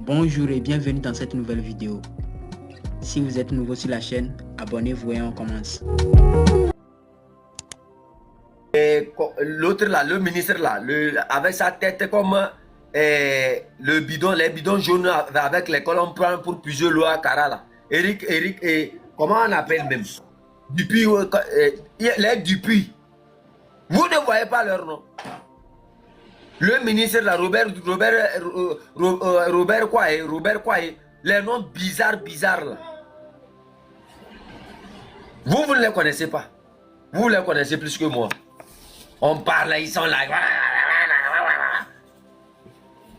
Bonjour et bienvenue dans cette nouvelle vidéo. Si vous êtes nouveau sur la chaîne, abonnez-vous et on commence. L'autre là, le ministre là, avec sa tête comme le bidon, les bidons jaunes avec lesquels on prend pour puiser l'eau à Kara là. Eric, comment on appelle même? Dupuis, les Dupuis. Vous ne voyez pas leur nom. Le ministre là, Robert quoi, les noms bizarres là. Vous ne les connaissez pas. Vous les connaissez plus que moi. On parle, ils sont là.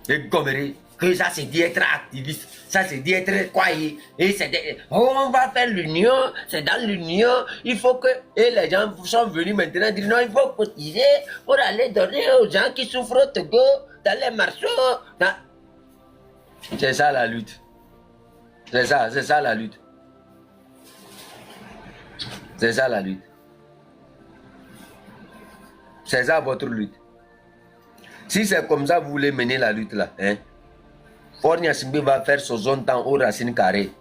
Et Gomery, que ça c'est dit être activiste, ça c'est dit être quoi. Et c'est on va faire l'union, c'est dans l'union, il faut que. Et les gens sont venus maintenant dire non, il faut cotiser pour aller donner aux gens qui souffrent au Togo, dans les marchés. C'est ça la lutte. C'est ça la lutte. C'est ça la lutte. C'est ça votre lutte. Si c'est comme ça vous voulez mener la lutte là, hein, Fornia Simbi va faire son zone temps aux racines carrées.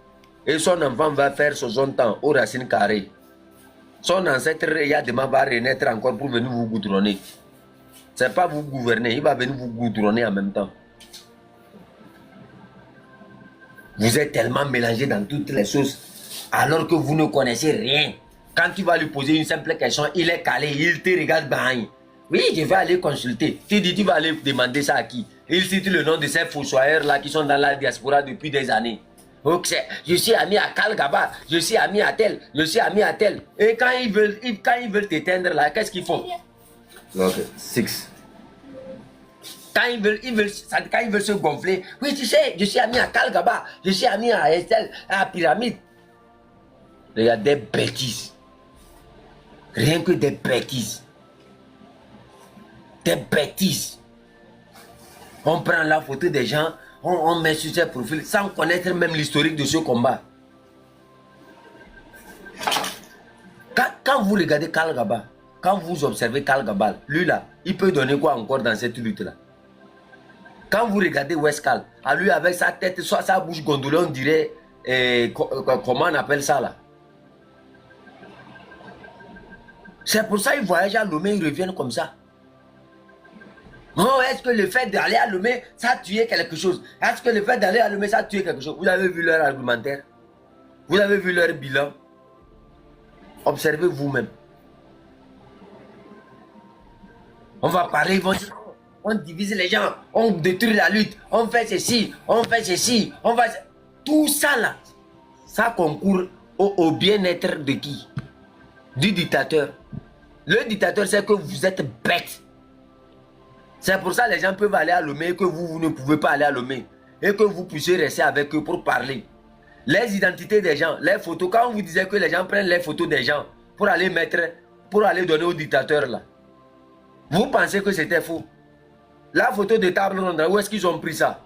Et son enfant va faire son zone temps aux racines carrées. Son ancêtre Yadema va renaître encore pour venir vous goudronner. C'est pas vous gouverner, il va venir vous goudronner en même temps. Vous êtes tellement mélangé dans toutes les choses alors que vous ne connaissez rien. Quand tu vas lui poser une simple question, il est calé, il te regarde bien. Oui, je vais aller consulter. Tu dis, tu vas aller demander ça à qui? Il cite le nom de ces fossoyeurs-là qui sont dans la diaspora depuis des années. Ok, je suis ami à Kalgaba, je suis ami à tel, je suis ami à tel. Et quand ils veulent t'éteindre là, qu'est-ce qu'ils font? Ok, 6. Quand ils veulent se gonfler, oui, tu sais, je suis ami à Kalgaba, je suis ami à Estelle, à Pyramide. Il y a des bêtises. Rien que des bêtises. Des bêtises. On prend la photo des gens, on met sur ses profils sans connaître même l'historique de ce combat. Quand vous regardez Kalgaba, quand vous observez Kalgaba, lui là, il peut donner quoi encore dans cette lutte là? Quand vous regardez Wescal, à lui avec sa tête, soit sa bouche gondolée, on dirait, comment on appelle ça là? C'est pour ça qu'ils voyagent à Lomé, ils reviennent comme ça. Oh, est-ce que le fait d'aller à Lomé, ça a tué quelque chose? Est-ce que le fait d'aller à Lomé, ça a tué quelque chose? Vous avez vu leur argumentaire? Vous avez vu leur bilan? Observez vous-même. On va parler, ils vont dire, on divise les gens, on détruit la lutte, on fait ceci, on fait ceci, on va... Tout ça là, ça concourt au bien-être de qui? Du dictateur. Le dictateur, c'est que vous êtes bête. C'est pour ça que les gens peuvent aller à Lomé et que vous ne pouvez pas aller à Lomé. Et que vous puissiez rester avec eux pour parler. Les identités des gens, les photos, quand on vous disait que les gens prennent les photos des gens pour aller mettre, pour aller donner au dictateur là. Vous pensez que c'était faux? La photo de table ronde, où est-ce qu'ils ont pris ça?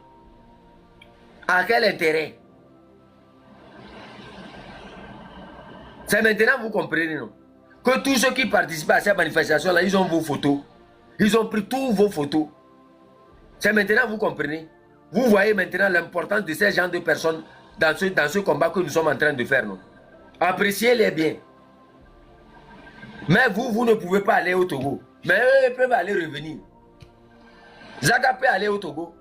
À quel intérêt? C'est maintenant vous comprenez, non? Que tous ceux qui participent à ces manifestations-là, ils ont vos photos. Ils ont pris toutes vos photos. C'est maintenant vous comprenez. Vous voyez maintenant l'importance de ces gens de personnes dans ce combat que nous sommes en train de faire, non? Appréciez-les bien. Mais vous ne pouvez pas aller au Togo. Mais eux, ils peuvent aller revenir. Zaga peut aller au Togo.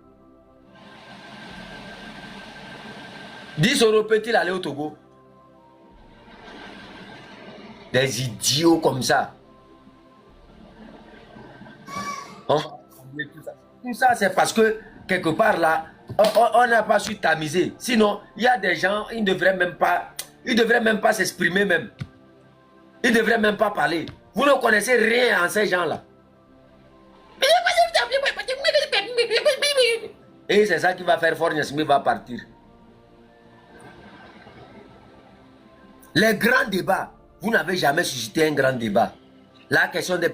10 euros peut-il aller au Togo? Des idiots comme ça. Hein? Tout ça, c'est parce que quelque part là, on n'a pas su tamiser. Sinon, il y a des gens, ils ne devraient même pas s'exprimer même. Ils ne devraient même pas parler. Vous ne connaissez rien en ces gens-là. Et c'est ça qui va faire Fornia Simbi va partir. Les grands débats, vous n'avez jamais suscité un grand débat. La question des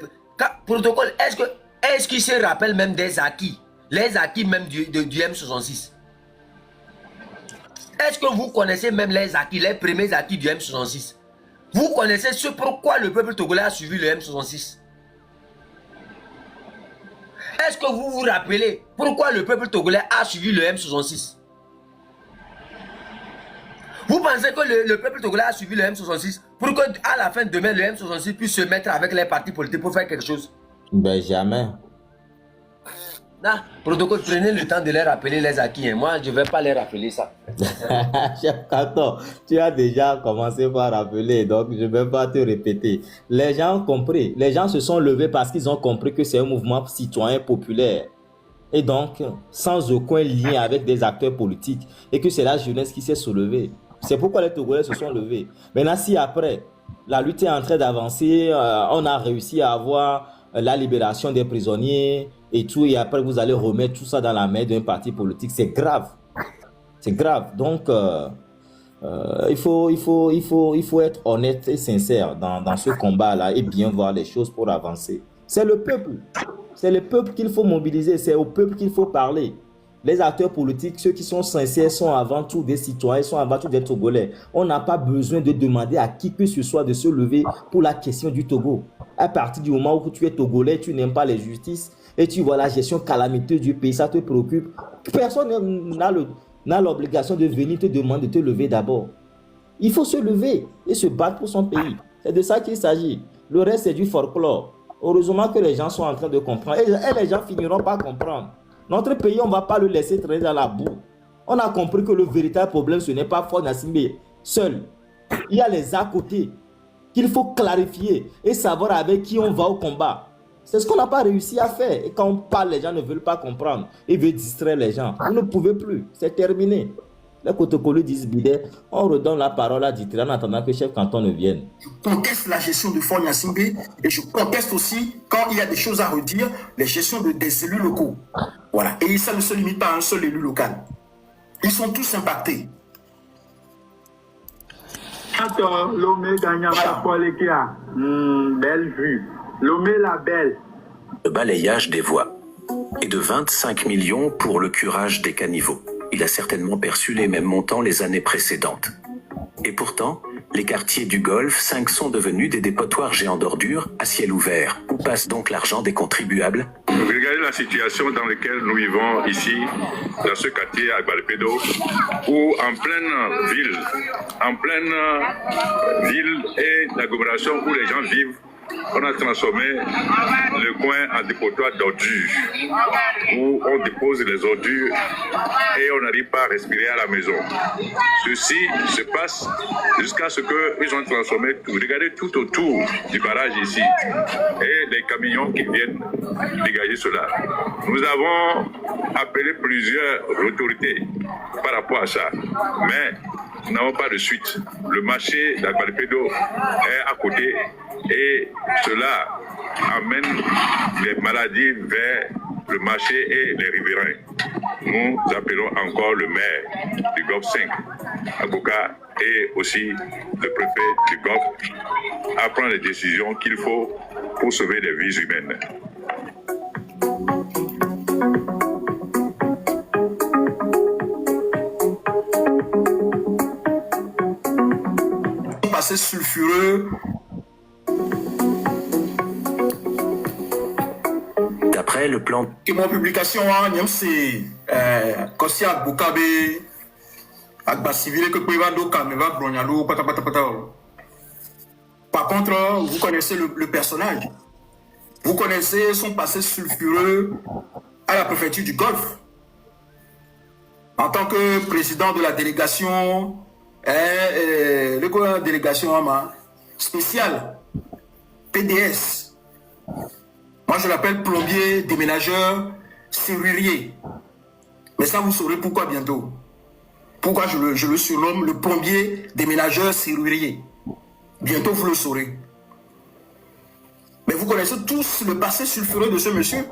protocoles, est-ce qu'il se rappelle même des acquis? Les acquis même du M66. Est-ce que vous connaissez même les acquis, les premiers acquis du M66? Vous connaissez ce pourquoi le peuple togolais a suivi le M66? Est-ce que vous vous rappelez pourquoi le peuple togolais a suivi le M66? Vous pensez que le peuple togolais a suivi le M66 pour qu'à la fin de demain, le M66 puisse se mettre avec les partis politiques pour faire quelque chose? Ben jamais. Non, protocole, prenez le temps de les rappeler les acquis. Moi, je ne vais pas les rappeler ça. Chef Canton, tu as déjà commencé par rappeler, donc je ne vais pas te répéter. Les gens ont compris. Les gens se sont levés parce qu'ils ont compris que c'est un mouvement citoyen populaire. Et donc, sans aucun lien avec des acteurs politiques. Et que c'est la jeunesse qui s'est soulevée. C'est pourquoi les Togolais se sont levés. Maintenant, si après, la lutte est en train d'avancer, on a réussi à avoir la libération des prisonniers et tout, et après vous allez remettre tout ça dans la main d'un parti politique, c'est grave. C'est grave. Donc, il faut être honnête et sincère dans ce combat-là et bien voir les choses pour avancer. C'est le peuple. C'est le peuple qu'il faut mobiliser, c'est au peuple qu'il faut parler. Les acteurs politiques, ceux qui sont sincères, sont avant tout des citoyens, sont avant tout des Togolais. On n'a pas besoin de demander à qui que ce soit de se lever pour la question du Togo. À partir du moment où tu es Togolais, tu n'aimes pas les justices et tu vois la gestion calamiteuse du pays, ça te préoccupe. Personne n'a l'obligation de venir te demander de te lever d'abord. Il faut se lever et se battre pour son pays. C'est de ça qu'il s'agit. Le reste, c'est du folklore. Heureusement que les gens sont en train de comprendre. Et les gens finiront par comprendre. Notre pays, on ne va pas le laisser traîner dans la boue. On a compris que le véritable problème, ce n'est pas Faure Gnassingbé seul. Il y a les à côté qu'il faut clarifier et savoir avec qui on va au combat. C'est ce qu'on n'a pas réussi à faire. Et quand on parle, les gens ne veulent pas comprendre. Ils veulent distraire les gens. Vous ne pouvez plus. C'est terminé. Les protocoles disent bidet. On redonne la parole à Ditira en attendant que le chef canton ne vienne. Je conteste la gestion de Faure Gnassingbé et je conteste aussi, quand il y a des choses à redire, les gestions des élus locaux. Voilà. Et ça ne se limite pas à un seul élu local. Ils sont tous impactés. Attends, Lomé gagnant sa Polékia. Belle vue. Lomé la belle. Le balayage des voies et de 25 millions pour le curage des caniveaux. Il a certainement perçu les mêmes montants les années précédentes. Et pourtant, les quartiers du Golfe 5 sont devenus des dépotoirs géants d'ordures à ciel ouvert. Où passe donc l'argent des contribuables? Regardez la situation dans laquelle nous vivons ici, dans ce quartier à Balpedo, où en pleine ville et l'agglomération où les gens vivent, on a transformé le coin en dépotoir d'ordures, où on dépose les ordures et on n'arrive pas à respirer à la maison. Ceci se passe jusqu'à ce qu'ils ont transformé tout. Regardez tout autour du barrage ici et les camions qui viennent dégager cela. Nous avons appelé plusieurs autorités par rapport à ça, mais nous n'avons pas de suite. Le marché d'Agbalpedo est à côté et cela amène des maladies vers le marché et les riverains. Nous appelons encore le maire du Golfe 5, Aboka, et aussi le préfet du Golfe à prendre les décisions qu'il faut pour sauver des vies humaines. Passé sulfureux. D'après le plan... Et mon publication, c'est Kosia Bukabe, Agba Civile, que Pevado, Kameva, Bronyalo, patapata. Par contre, vous connaissez le personnage. Vous connaissez son passé sulfureux à la préfecture du Golfe. En tant que président de la délégation, délégation spéciale, PDS. Moi, je l'appelle plombier, déménageur, serrurier. Mais ça, vous saurez pourquoi bientôt. Pourquoi je le surnomme le plombier, déménageur, serrurier. Bientôt, vous le saurez. Mais vous connaissez tous le passé sulfureux de ce monsieur.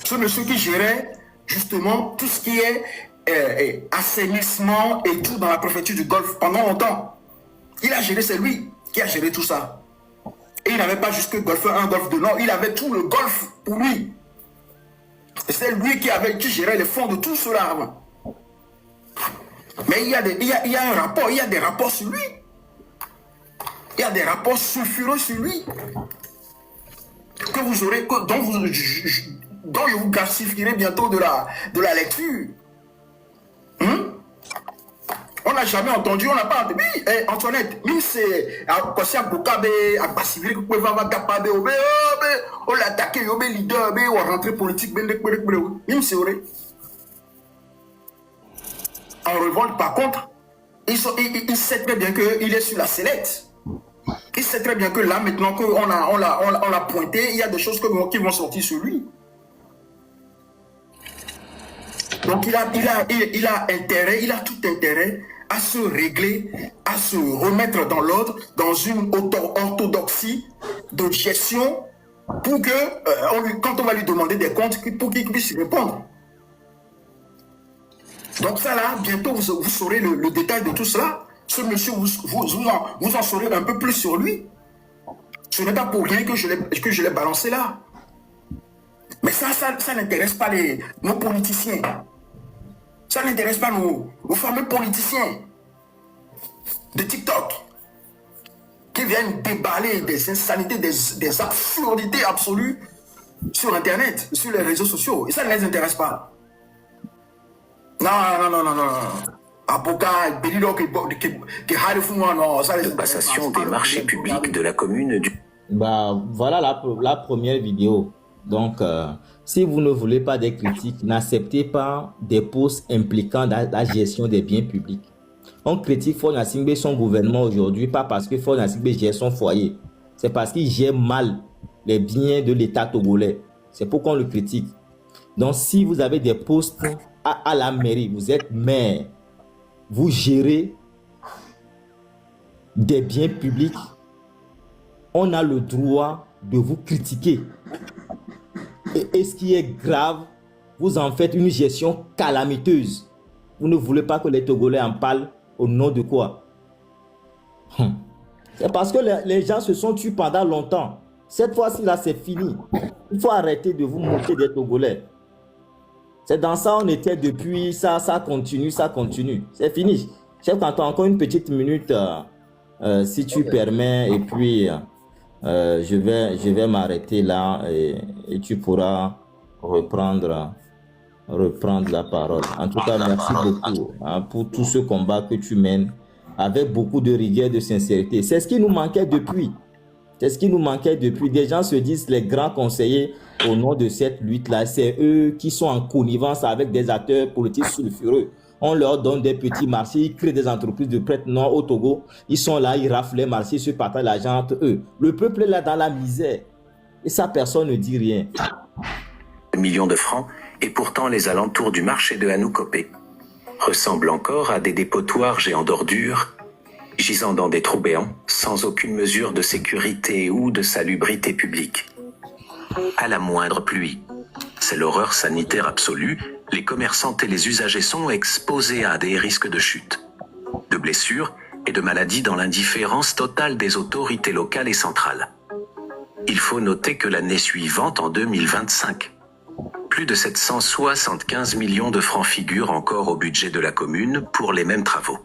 Ce monsieur qui gérait justement tout ce qui est assainissement et tout dans la préfecture du Golfe pendant longtemps. Il a géré, c'est lui qui a géré tout ça. Et il n'avait pas juste que Golfe 1, Golfe 2, non, il avait tout le Golfe pour lui. Et c'est lui qui gérait les fonds de tout cela avant. Mais il y a un rapport, il y a des rapports sur lui. Il y a des rapports sulfureux sur lui. Que vous aurez, dont je vous classifierai bientôt de la lecture. On n'a jamais entendu, on n'a pas entendu. Oui, Antoinette, même c'est quand c'est à Bokabe, à Bassiville, on va gapabe, on l'a attaqué, on est leader, on va rentrer politique, même c'est vrai. En revanche, par contre, il sait très bien qu'il est sur la sellette. Il sait très bien que là, maintenant qu'on l'a pointé, il y a des choses qui vont sortir sur lui. Donc il a intérêt, il a tout intérêt à se régler, à se remettre dans l'ordre, dans une orthodoxie de gestion pour que, quand on va lui demander des comptes, pour qu'il puisse répondre. Donc ça là, bientôt vous saurez le détail de tout cela. Ce monsieur, vous en saurez un peu plus sur lui. Ce n'est pas pour rien que je l'ai balancé là. Mais ça n'intéresse pas nos politiciens. Ça n'intéresse pas nos fameux politiciens de TikTok qui viennent déballer des insanités, des absurdités absolues sur Internet, sur les réseaux sociaux. Et ça ne les intéresse pas. Non. Passation des marchés publics de la commune du... Voilà la première vidéo. Donc, si vous ne voulez pas des critiques, n'acceptez pas des posts impliquant la gestion des biens publics. On critique Faure Gnassingbé son gouvernement aujourd'hui, pas parce que Faure Gnassingbé gère son foyer. C'est parce qu'il gère mal les biens de l'État togolais. C'est pourquoi on le critique. Donc, si vous avez des postes à la mairie, vous êtes maire, vous gérez des biens publics, on a le droit de vous critiquer. Et ce qui est grave, vous en faites une gestion calamiteuse. Vous ne voulez pas que les Togolais en parlent au nom de quoi? C'est parce que les gens se sont tués pendant longtemps. Cette fois-ci, là, c'est fini. Il faut arrêter de vous moquer des Togolais. C'est dans ça on était depuis, ça continue. C'est fini. Chef Canton, encore une petite minute, si tu permets, et puis je vais m'arrêter là et tu pourras reprendre la parole. En tout cas, merci beaucoup pour tout ce combat que tu mènes avec beaucoup de rigueur, de sincérité. C'est ce qui nous manquait depuis. Des gens se disent les grands conseillers au nom de cette lutte-là. C'est eux qui sont en connivence avec des acteurs politiques sulfureux. On leur donne des petits marchés, ils créent des entreprises de prêt non au Togo. Ils sont là, ils raflent les marchés, ils se partagent l'argent entre eux. Le peuple est là dans la misère. Et ça, personne ne dit rien. Millions de francs, et pourtant les alentours du marché de Anoukopé ressemblent encore à des dépotoirs géants d'ordures, gisant dans des trous béants, sans aucune mesure de sécurité ou de salubrité publique. À la moindre pluie, c'est l'horreur sanitaire absolue, les commerçantes et les usagers sont exposés à des risques de chute, de blessures et de maladies dans l'indifférence totale des autorités locales et centrales. Il faut noter que l'année suivante, en 2025, plus de 775 millions de francs figurent encore au budget de la commune pour les mêmes travaux.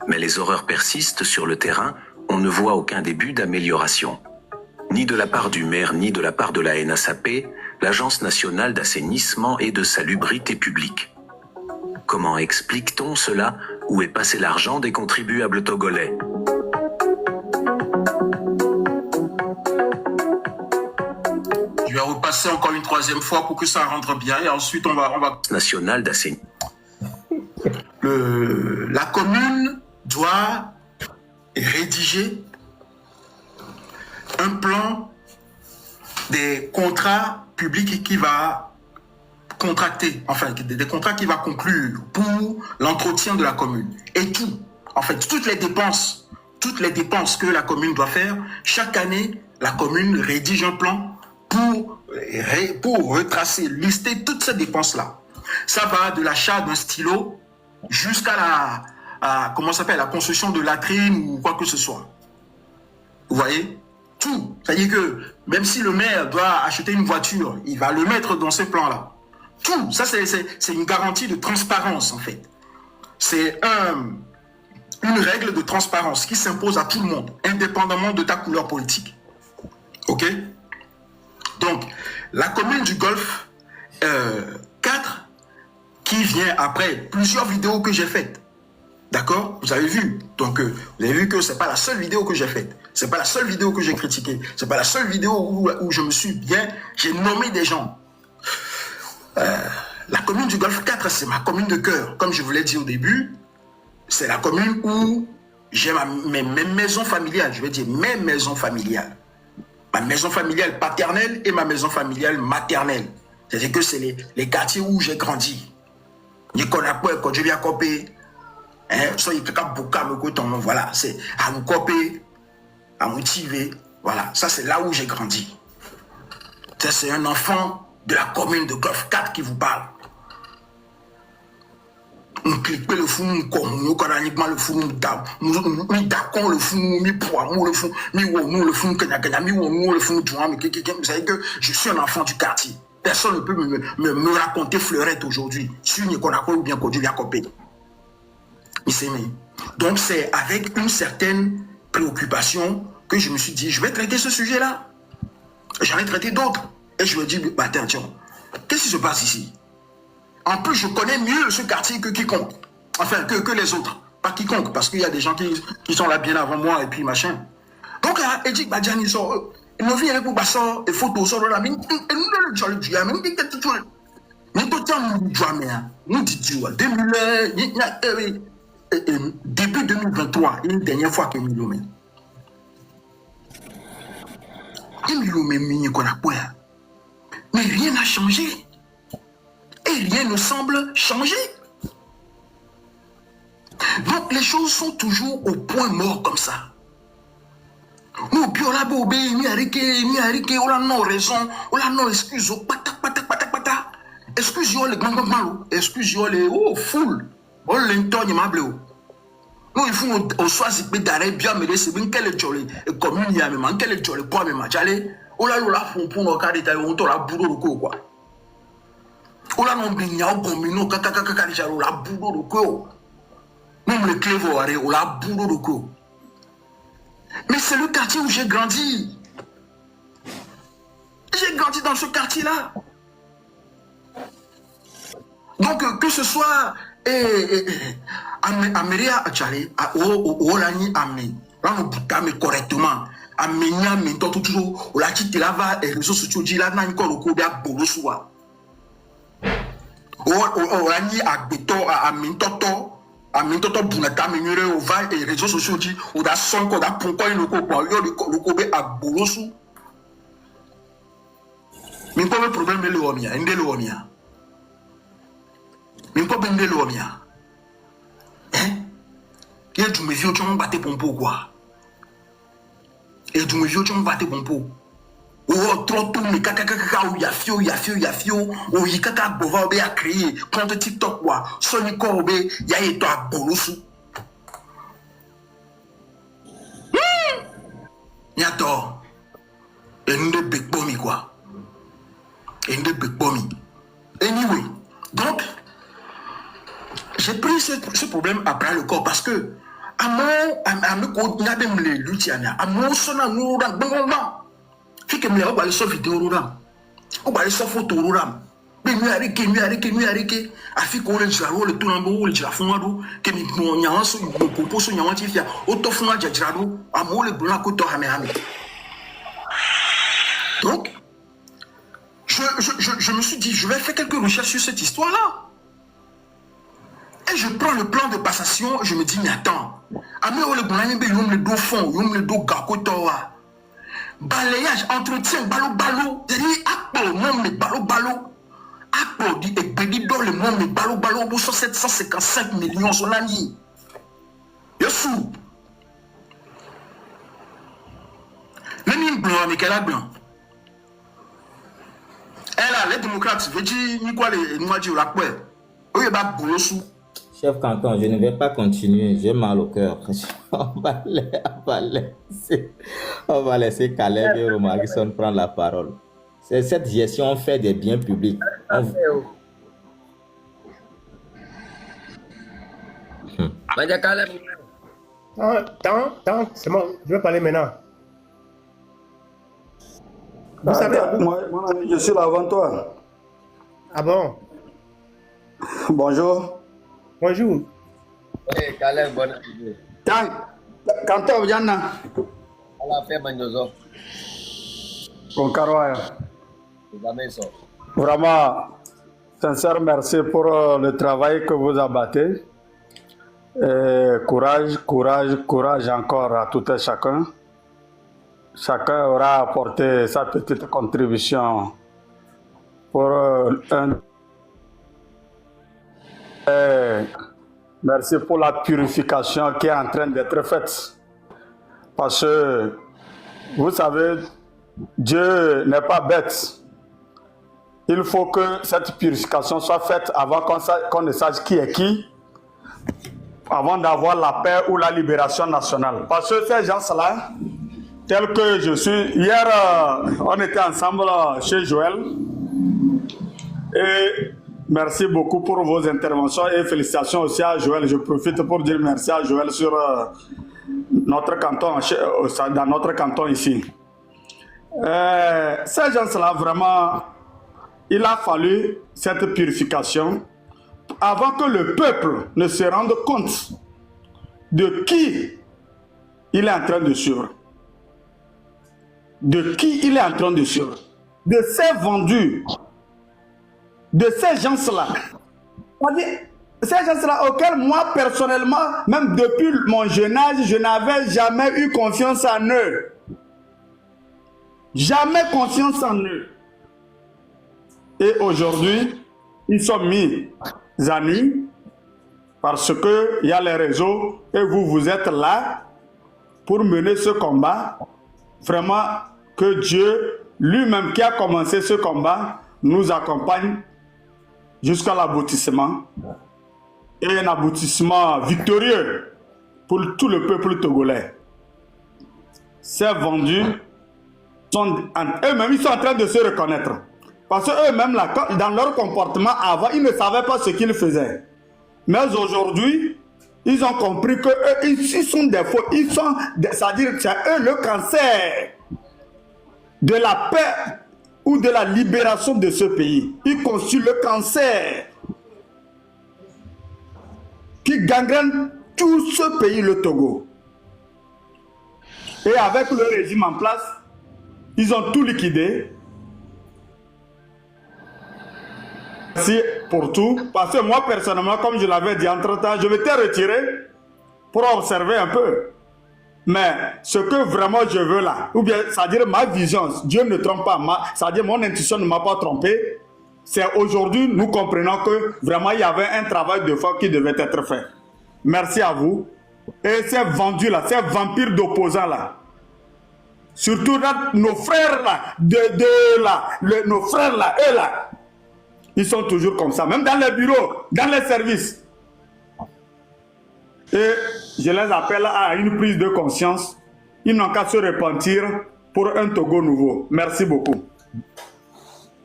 Mais les horreurs persistent sur le terrain, on ne voit aucun début d'amélioration. Ni de la part du maire, ni de la part de la NASAP, l'Agence nationale d'assainissement et de salubrité publique. Comment explique-t-on cela? Où est passé l'argent des contribuables togolais? Je vais repasser encore une troisième fois pour que ça rentre bien et ensuite on va... National d'assainissement. La commune doit rédiger un plan des contrats publics qui va contracter, enfin des contrats qui va conclure pour l'entretien de la commune. Et tout, en fait, toutes les dépenses que la commune doit faire, chaque année, la commune rédige un plan pour retracer, lister toutes ces dépenses-là. Ça va de l'achat d'un stylo jusqu'à la construction de latrines ou quoi que ce soit. Vous voyez? Tout. C'est-à-dire que même si le maire doit acheter une voiture, il va le mettre dans ce plan-là. Tout. Ça, c'est une garantie de transparence, en fait. C'est une règle de transparence qui s'impose à tout le monde, indépendamment de ta couleur politique. OK? Donc, la commune du Golfe 4, qui vient après plusieurs vidéos que j'ai faites, d'accord? D'accord? Vous avez vu. Donc, vous avez vu que c'est pas la seule vidéo que j'ai faite. C'est pas la seule vidéo que j'ai critiquée. C'est pas la seule vidéo où je me suis bien... J'ai nommé des gens. La commune du Golfe 4, c'est ma commune de cœur. Comme je vous l'ai dit au début, c'est la commune où j'ai mes maisons familiales. Je vais dire mes maisons familiales. Ma maison familiale paternelle et ma maison familiale maternelle. C'est-à-dire que c'est les quartiers où j'ai grandi. Voilà, c'est à Moukope, à Moutivé. Voilà, ça c'est là où j'ai grandi. Ça c'est un enfant de la commune de Golfe 4 qui vous parle. On clique le fou, on connaît le fou, on d'accord le fou, mi poids, le fou, mi ou le fou, le fou, vous savez que je suis un enfant du quartier. Personne ne peut me raconter fleurette aujourd'hui. Sur Nikonako ou bien Kodju Yakopé. Donc c'est avec une certaine préoccupation que je me suis dit, je vais traiter ce sujet-là. J'en ai traité d'autres. Et je me dis, bah, attention, qu'est-ce qui se passe ici? En plus, je connais mieux ce quartier que quiconque. Enfin, que les autres. Pas quiconque, parce qu'il y a des gens qui sont là bien avant moi et puis machin. Donc, il dit, bah, Gianni, sort. Il me vient pour passer des photos sur la mine. Et nous, le jolly du mais nous, début 2023, une dernière fois que nous l'avons. Mais rien n'a changé. Et rien ne semble changer. Donc les choses sont toujours au point mort comme ça. Nous, biola bobé, ni arike, on a non raison, on a non excuse, pata. Excuse-moi les grands malo, excuse-moi les foule, on l'entonne mable. Nous, il faut au soir si d'arrêt bien me laisser bien quel jolly, et comme il y a même quel jolly, quoi, même j'allais, on l'a pour nos cas d'état, on t'a boulot de quoi. On l'a non bien, on bombe, kaka, on l'a boulot de quoi. Même le clé voiré, on l'a boulot de quoi. Mais c'est le quartier où j'ai grandi. J'ai grandi dans ce quartier-là. Donc, que ce soit Améria Adjale, Olani Amé, là, on peut correctement. Aménia, mais toujours, on l'a dit, là, va, et les réseaux sociaux, là, n'a encore le coup de Bolosoa. Olani Agbeto, Amintoto. Amintoto Bunata, Minure, on va, et les réseaux sociaux, on a son code, on a pourquoi il ne peut pas, le coup à Bolosu. Mais quoi le problème de l'Omia, il est l'Omia. Mais quoi ben de l'Omia? Hein? Et tu me viens, tu m'as battu pour quoi? Et tu me viens, tu m'as battu pour oh, trop tout, mais kaka, yafio, oh, yikaka, bova, obe, a créé, contre TikTok, quoi, Sony Korbe, ya et toi, Bolosu. Yato, et nous de big bommy, quoi. Et nous de big bommy. Anyway, donc, j'ai pris ce problème à bras le corps parce que, à mon, il y a des lutiana, à mon son, à nous, fait que me va aller sur vidéo là on va aller sur photo là mais nous arrêter afin qu'on le jaro le tout en haut le jafou que mi nya so le propos so nya wanti fia auto fuma jajrado amo le blanc ko to hame. Donc je me suis dit je vais faire quelques recherches sur cette histoire là et je prends le plan de passation. Je me dis mais attends ame le blanc le dos fond le dos gakoto balayage, entretien, balo, c'est-à-dire, Apple, non, mais balo, Apple, dit, et Bédi dans le monde, mais balo, pour 755 millions sur l'année. Yessou. Lénine blanc, mais quel a blanc? Elle a, les démocrates, veut dire, ni quoi, les noirs du lac, ouais. Oui, bah, boulot sous. Chef Canton, je ne vais pas continuer, j'ai mal au cœur. On va laisser Caleb et Romarison prendre la parole. C'est cette gestion fait des biens publics. C'est bon, je vais parler maintenant. Vous savez, moi, je suis là avant toi. Ah bon? Bonjour. Bonjour. Eh, Calais, bonne année. Kanto Yana. On l'a fait, Magnozo. Bon, Karoya. Vraiment, sincère merci pour le travail que vous abattez. Et courage, courage, courage encore à tout et chacun. Chacun aura apporté sa petite contribution pour merci pour la purification qui est en train d'être faite. Parce que, vous savez, Dieu n'est pas bête. Il faut que cette purification soit faite avant qu'on ne sache qui est qui, avant d'avoir la paix ou la libération nationale. Parce que ces gens-là, tels que je suis, hier, on était ensemble chez Joël. Et merci beaucoup pour vos interventions et félicitations aussi à Joël. Je profite pour dire merci à Joël sur notre canton, dans notre canton ici. Ces gens-là, vraiment, il a fallu cette purification avant que le peuple ne se rende compte de qui il est en train de suivre. De qui il est en train de suivre. De ces vendus. De ces gens-là. Ces gens-là auxquels moi, personnellement, même depuis mon jeune âge, je n'avais jamais eu confiance en eux. Jamais confiance en eux. Et aujourd'hui, ils sont mis à nu parce qu'il y a les réseaux et vous êtes là pour mener ce combat. Vraiment, que Dieu lui-même qui a commencé ce combat nous accompagne jusqu'à l'aboutissement. Et un aboutissement victorieux pour tout le peuple togolais. Ces vendus, eux-mêmes, ils sont en train de se reconnaître. Parce qu'eux-mêmes, dans leur comportement avant, ils ne savaient pas ce qu'ils faisaient. Mais aujourd'hui, ils ont compris qu'eux, ils sont des faux. C'est-à-dire que c'est eux le cancer de la paix ou de la libération de ce pays. Ils constituent le cancer qui gangrène tout ce pays, le Togo. Et avec le régime en place, ils ont tout liquidé. Merci pour tout. Parce que moi, personnellement, comme je l'avais dit entre-temps, je m'étais retiré pour observer un peu. Mais ce que vraiment je veux là, ou bien, c'est-à-dire ma vision, Dieu ne trompe pas, c'est-à-dire mon intuition ne m'a pas trompé, c'est aujourd'hui, nous comprenons que vraiment il y avait un travail de fond qui devait être fait. Merci à vous. Et ces vendus là, ces vampires d'opposants là, surtout là, nos frères là, nos frères là, eux là, ils sont toujours comme ça, même dans les bureaux, dans les services. Et je les appelle à une prise de conscience. Ils n'ont qu'à se repentir pour un Togo nouveau. Merci beaucoup.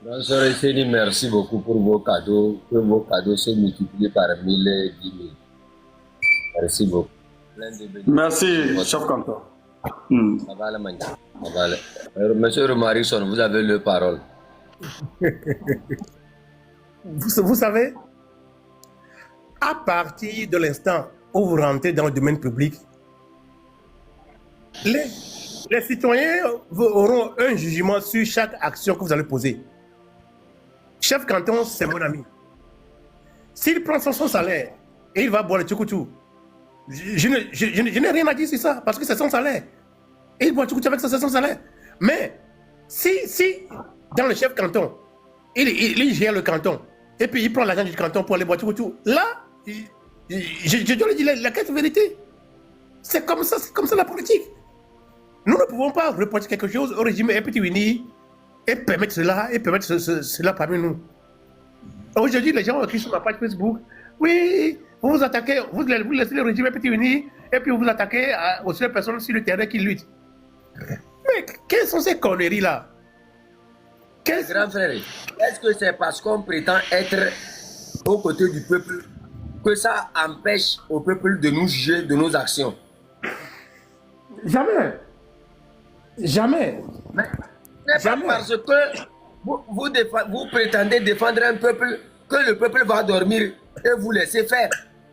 Merci beaucoup pour vos cadeaux. Que vos cadeaux se multiplient par 1000 et 10 000. Merci beaucoup. Merci, chef canton. Monsieur Romarisson, vous avez le parole. Vous savez, à partir de l'instant où vous rentrez dans le domaine public, les citoyens auront un jugement sur chaque action que vous allez poser. Chef canton, c'est mon ami. S'il prend son salaire et il va boire le tchoukou, je n'ai rien à dire sur ça, parce que c'est son salaire. Et il boit le tchoukou avec son salaire. Mais si dans le chef canton, il gère le canton, et puis il prend l'argent du canton pour aller boire tchoukou, là, je dois lui dire la vérité. C'est comme ça la politique. Nous ne pouvons pas reprocher quelque chose au régime Epitiwini et permettre cela, cela parmi nous. Aujourd'hui, les gens ont écrit sur ma page Facebook, oui, vous vous attaquez, vous laissez le régime Epitiwini et puis vous vous attaquez aux seules personnes sur le terrain qui luttent. Mais quelles sont ces conneries-là? Grand frère, est-ce que c'est parce qu'on prétend être aux côtés du peuple que ça empêche au peuple de nous juger de nos actions? Jamais. Jamais. Mais jamais. Parce que vous prétendez défendre un peuple, que le peuple va dormir et vous laisser faire.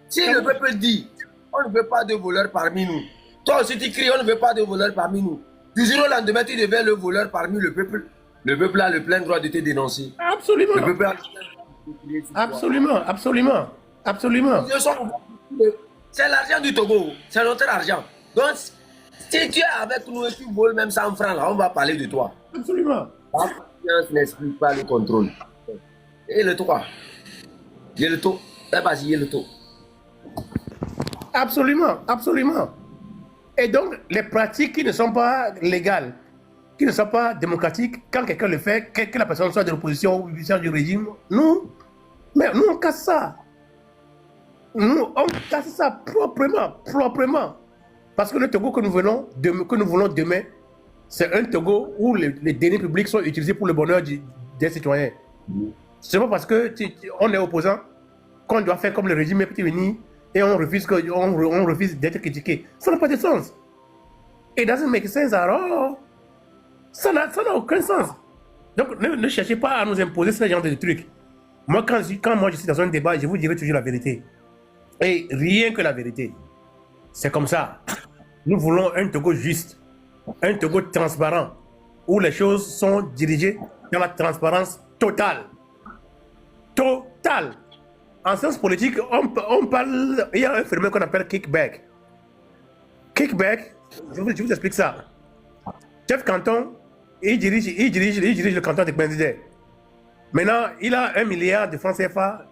Si le peuple dit on ne veut pas de voleurs parmi nous. Toi aussi tu cries, on ne veut pas de voleurs parmi nous. Du jour au lendemain, tu deviens le voleur parmi le peuple. Le peuple a le plein droit de te dénoncer. Absolument. Le peuple a absolument, absolument, absolument. C'est l'argent du Togo, c'est notre argent. Donc, si tu es avec nous et tu voles même 100 francs, là, on va parler de toi. Absolument. La confiance n'explique pas le contrôle. Et le toit. Il y a le taux. Il y a le taux. Absolument, absolument. Et donc, les pratiques qui ne sont pas légales, qui ne sont pas démocratiques, quand quelqu'un le fait, que la personne soit de l'opposition ou du régime, nous, on casse ça. Nous, on casse ça proprement. Parce que le Togo que nous voulons demain, c'est un Togo où les deniers publics sont utilisés pour le bonheur des citoyens. C'est pas parce qu'on est opposant qu'on doit faire comme le régime petit venu et on refuse d'être critiqué. Ça n'a pas de sens. It doesn't make sense at all. Ça n'a aucun sens. Donc ne cherchez pas à nous imposer ce genre de trucs. Moi, quand je suis dans un débat, je vous dirai toujours la vérité. Et rien que la vérité. C'est comme ça. Nous voulons un Togo juste, un Togo transparent, où les choses sont dirigées dans la transparence totale. Totale. En sciences politiques, on parle, il y a un phénomène qu'on appelle kickback. Kickback, je vous explique ça. Chef Canton, il dirige le canton de Benzide. Maintenant, il a 1 milliard de francs CFA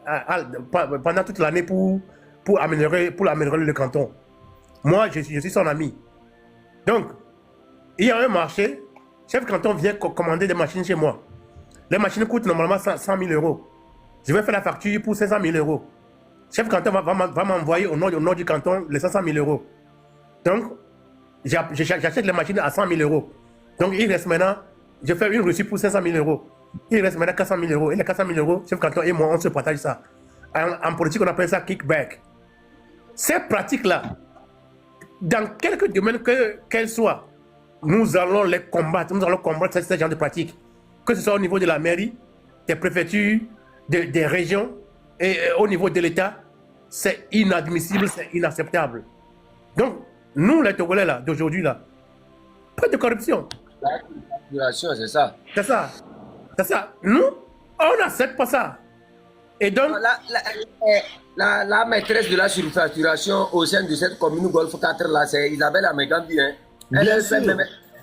pendant toute l'année pour améliorer le canton. Moi, je suis son ami. Donc, il y a un marché, chef canton vient commander des machines chez moi. Les machines coûtent normalement 100 000 euros. Je vais faire la facture pour 500 000 euros. Chef canton va m'envoyer au nord du canton les 500 000 euros. Donc, j'achète les machines à 100 000 euros. Donc, il reste maintenant, je fais une reçue pour 500 000 euros. Il reste maintenant 400 000 euros. Et les 400 000 euros, chef canton et moi, on se partage ça. En politique, on appelle ça kickback. Ces pratiques-là, dans quelques domaines qu'elles soient, nous allons les combattre. Nous allons combattre ce genre de pratiques. Que ce soit au niveau de la mairie, des préfectures, des régions et au niveau de l'État, c'est inadmissible, c'est inacceptable. Donc, nous, les Togolais là, d'aujourd'hui, là, pas de corruption. La c'est ça. C'est ça. C'est ça. Nous, on n'accepte pas ça. Et donc... La maîtresse de la surfacturation au sein de cette commune Golfe 4 là, c'est Isabelle Amégambi. Hein. Bien sûr.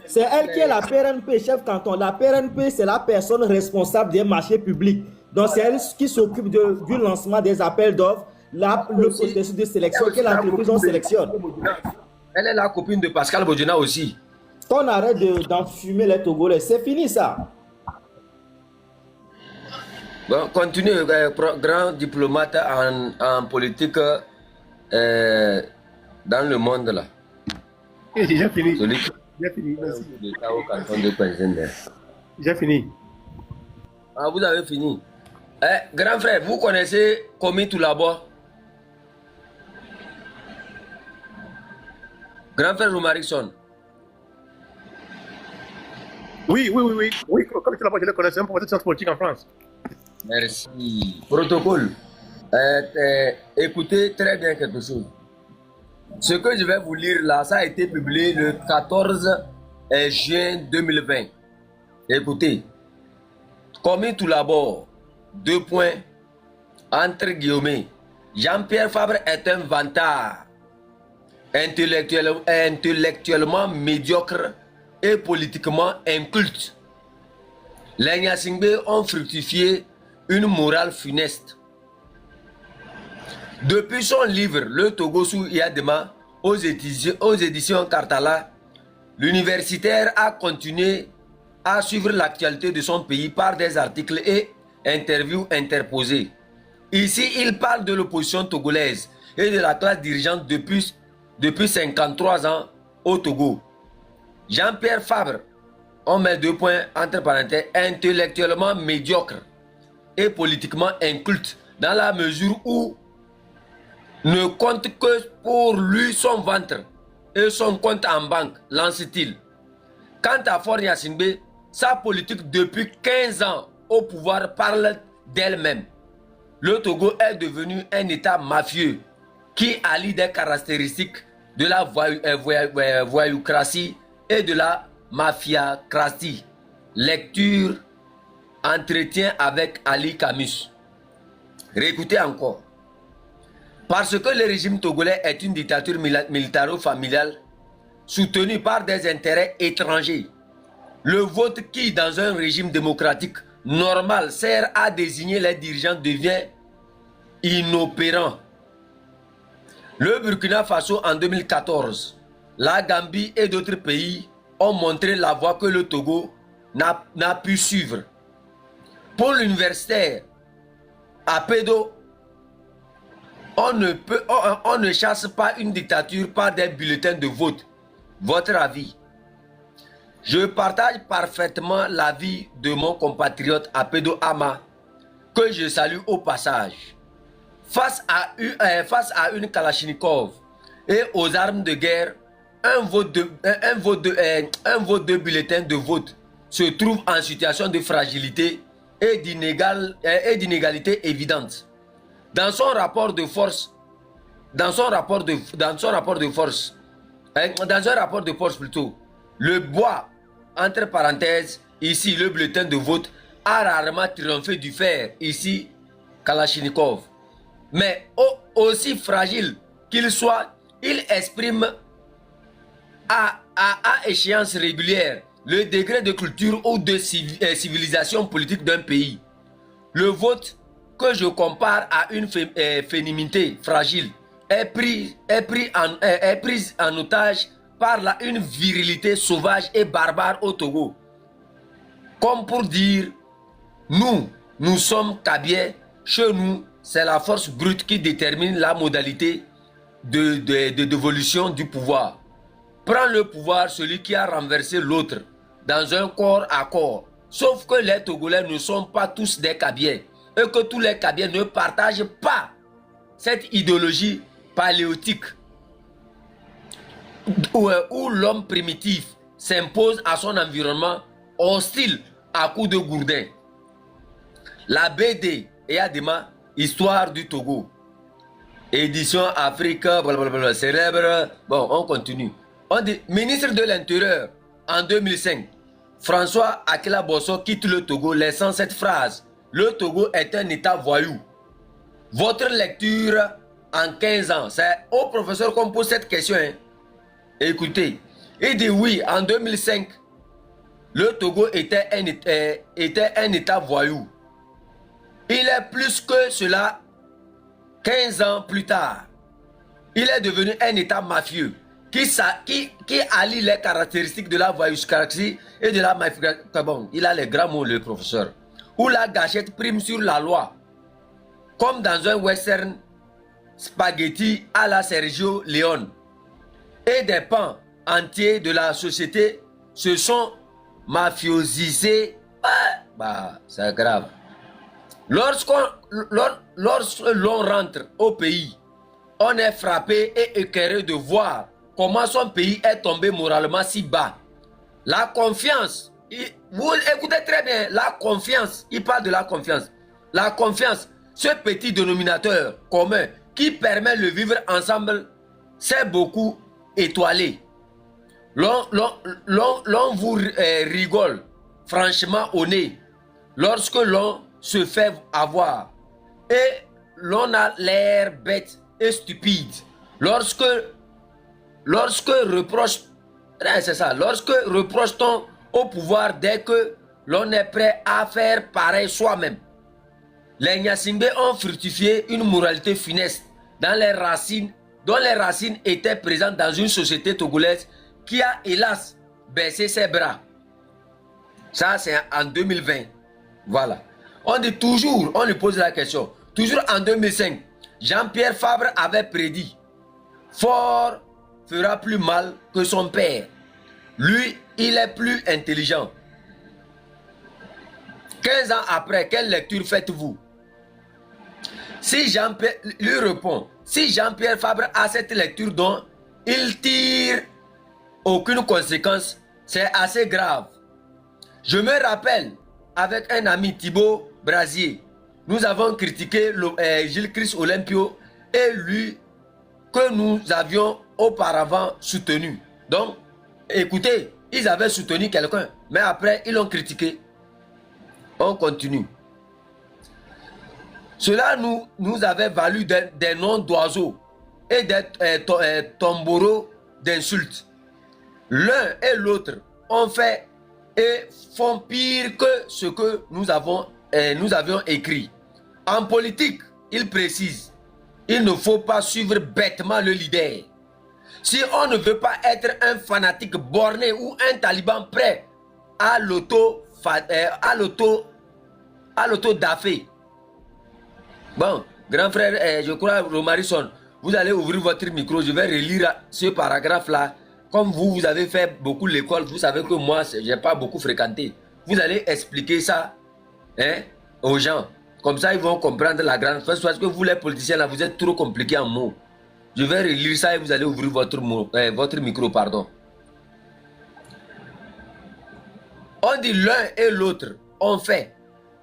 C'est elle qui est la PRNP, chef canton. La PRNP, c'est la personne responsable des marchés publics. Donc, c'est elle qui s'occupe du lancement des appels d'offres, le processus de sélection, quelle entreprise on sélectionne. Elle est la copine de Pascal Bodjena aussi. Qu'on arrête d'enfumer les Togolais, c'est fini ça. Bon, continue, grand diplomate en politique dans le monde là. J'ai déjà fini. J'ai fini, merci. J'ai fini. Ah, vous avez fini. Grand frère, vous connaissez Komi Toulabo? Grand frère Romarikson. Oui, comme Toulabo, je le connais, c'est un professeur de sciences politiques en France. Merci. Protocole. Écoutez très bien quelque chose. Ce que je vais vous lire là, ça a été publié le 14 juin 2020. Écoutez. Komi Toulabo, 2 points, entre guillemets. Jean-Pierre Fabre est un vantard, intellectuellement médiocre et politiquement inculte. Les Nyasingbe ont fructifié une morale funeste. Depuis son livre Le Togo sous Yadema aux éditions Kartala, l'universitaire a continué à suivre l'actualité de son pays par des articles et interviews interposés. Ici, il parle de l'opposition togolaise et de la classe dirigeante depuis 53 ans au Togo. Jean-Pierre Fabre, on met 2 points entre parenthèses, intellectuellement médiocre et politiquement inculte, dans la mesure où ne compte que pour lui son ventre et son compte en banque, lance-t-il. Quant à Faure Gnassingbé, sa politique depuis 15 ans au pouvoir parle d'elle-même. Le Togo est devenu un État mafieux, qui allie des caractéristiques de la voyoucratie et de la mafiacratie. Lecture, entretien avec Ali Camus. Réécoutez encore. Parce que le régime togolais est une dictature militaro-familiale soutenue par des intérêts étrangers. Le vote qui, dans un régime démocratique normal, sert à désigner les dirigeants devient inopérant. Le Burkina Faso en 2014, la Gambie et d'autres pays ont montré la voie que le Togo n'a pu suivre. Pour l'universitaire, à Pédo, on ne chasse pas une dictature par des bulletins de vote. Votre avis? Je partage parfaitement l'avis de mon compatriote Apedo Ama, que je salue au passage. Face à une Kalachnikov et aux armes de guerre, un vote de bulletin de vote se trouve en situation de fragilité et d'inégalité évidente. Dans son rapport de force plutôt, le bois, entre parenthèses, ici le bulletin de vote, a rarement triomphé du fer, ici Kalachnikov. Mais aussi fragile qu'il soit, il exprime à échéance régulière le degré de culture ou de civilisation politique d'un pays. Le vote, que je compare à une féminité fragile, est prise en otage par une virilité sauvage et barbare au Togo. Comme pour dire, nous sommes Kabiais, chez nous, c'est la force brute qui détermine la modalité d'évolution du pouvoir. Prend le pouvoir celui qui a renversé l'autre dans un corps à corps. Sauf que les Togolais ne sont pas tous des Kabiais et que tous les Kabiais ne partagent pas cette idéologie paléotique où l'homme primitif s'impose à son environnement hostile à coups de gourdin. La BD et Adema, Histoire du Togo, édition Afrique, blablabla, célèbre. Bon, on continue. On dit, ministre de l'Intérieur, en 2005, François Akela Bosso quitte le Togo laissant cette phrase: le Togo est un état voyou. Votre lecture en 15 ans, c'est au professeur qu'on pose cette question. Hein. Écoutez, il dit oui, en 2005, le Togo était un état voyou. Il est plus que cela, 15 ans plus tard, il est devenu un état mafieux qui allie les caractéristiques de la voyoucratie et de la mafia. Bon, il a les grands mots, le professeur. Où la gâchette prime sur la loi, comme dans un western spaghetti à la Sergio Leone. Et des pans entiers de la société se sont mafiosisés. Bah, c'est grave. Lorsque l'on rentre au pays, on est frappé et écœuré de voir comment son pays est tombé moralement si bas. La confiance, vous écoutez très bien, la confiance, il parle de la confiance. La confiance, ce petit dénominateur commun qui permet le vivre ensemble, c'est beaucoup étoilé. L'on vous rigole franchement au nez lorsque l'on se fait avoir et l'on a l'air bête et stupide lorsque reproche-t-on au pouvoir dès que l'on est prêt à faire pareil soi-même. Les Nyasingbe ont fructifié une moralité funeste dont les racines étaient présentes dans une société togolaise qui a hélas baissé ses bras. Ça c'est en 2020. Voilà. On dit toujours, on lui pose la question, toujours en 2005, Jean-Pierre Fabre avait prédit: Fort fera plus mal que son père. Lui, il est plus intelligent. 15 ans après, quelle lecture faites-vous? Si Jean-Pierre lui répond, si Jean-Pierre Fabre a cette lecture dont il tire aucune conséquence, c'est assez grave. Je me rappelle, avec un ami Thibaut Brasier, nous avons critiqué Gilles Christ Olympio et lui que nous avions auparavant soutenu. Donc, écoutez, ils avaient soutenu quelqu'un, mais après, ils l'ont critiqué. On continue. Cela nous avait valu des noms d'oiseaux et des tombereaux d'insultes. L'un et l'autre ont fait et font pire que ce que nous avions écrit. En politique, il précise, il ne faut pas suivre bêtement le leader. Si on ne veut pas être un fanatique borné ou un taliban prêt à l'auto-dafé. Bon, grand frère, je crois, Romarison, vous allez ouvrir votre micro, je vais relire ce paragraphe-là. Comme vous avez fait beaucoup l'école, vous savez que moi, je n'ai pas beaucoup fréquenté. Vous allez expliquer ça aux gens. Comme ça, ils vont comprendre la grande chose. Parce que vous, les politiciens, là, vous êtes trop compliqués en mots. Je vais relire ça et vous allez ouvrir votre micro, pardon. On dit l'un et l'autre ont fait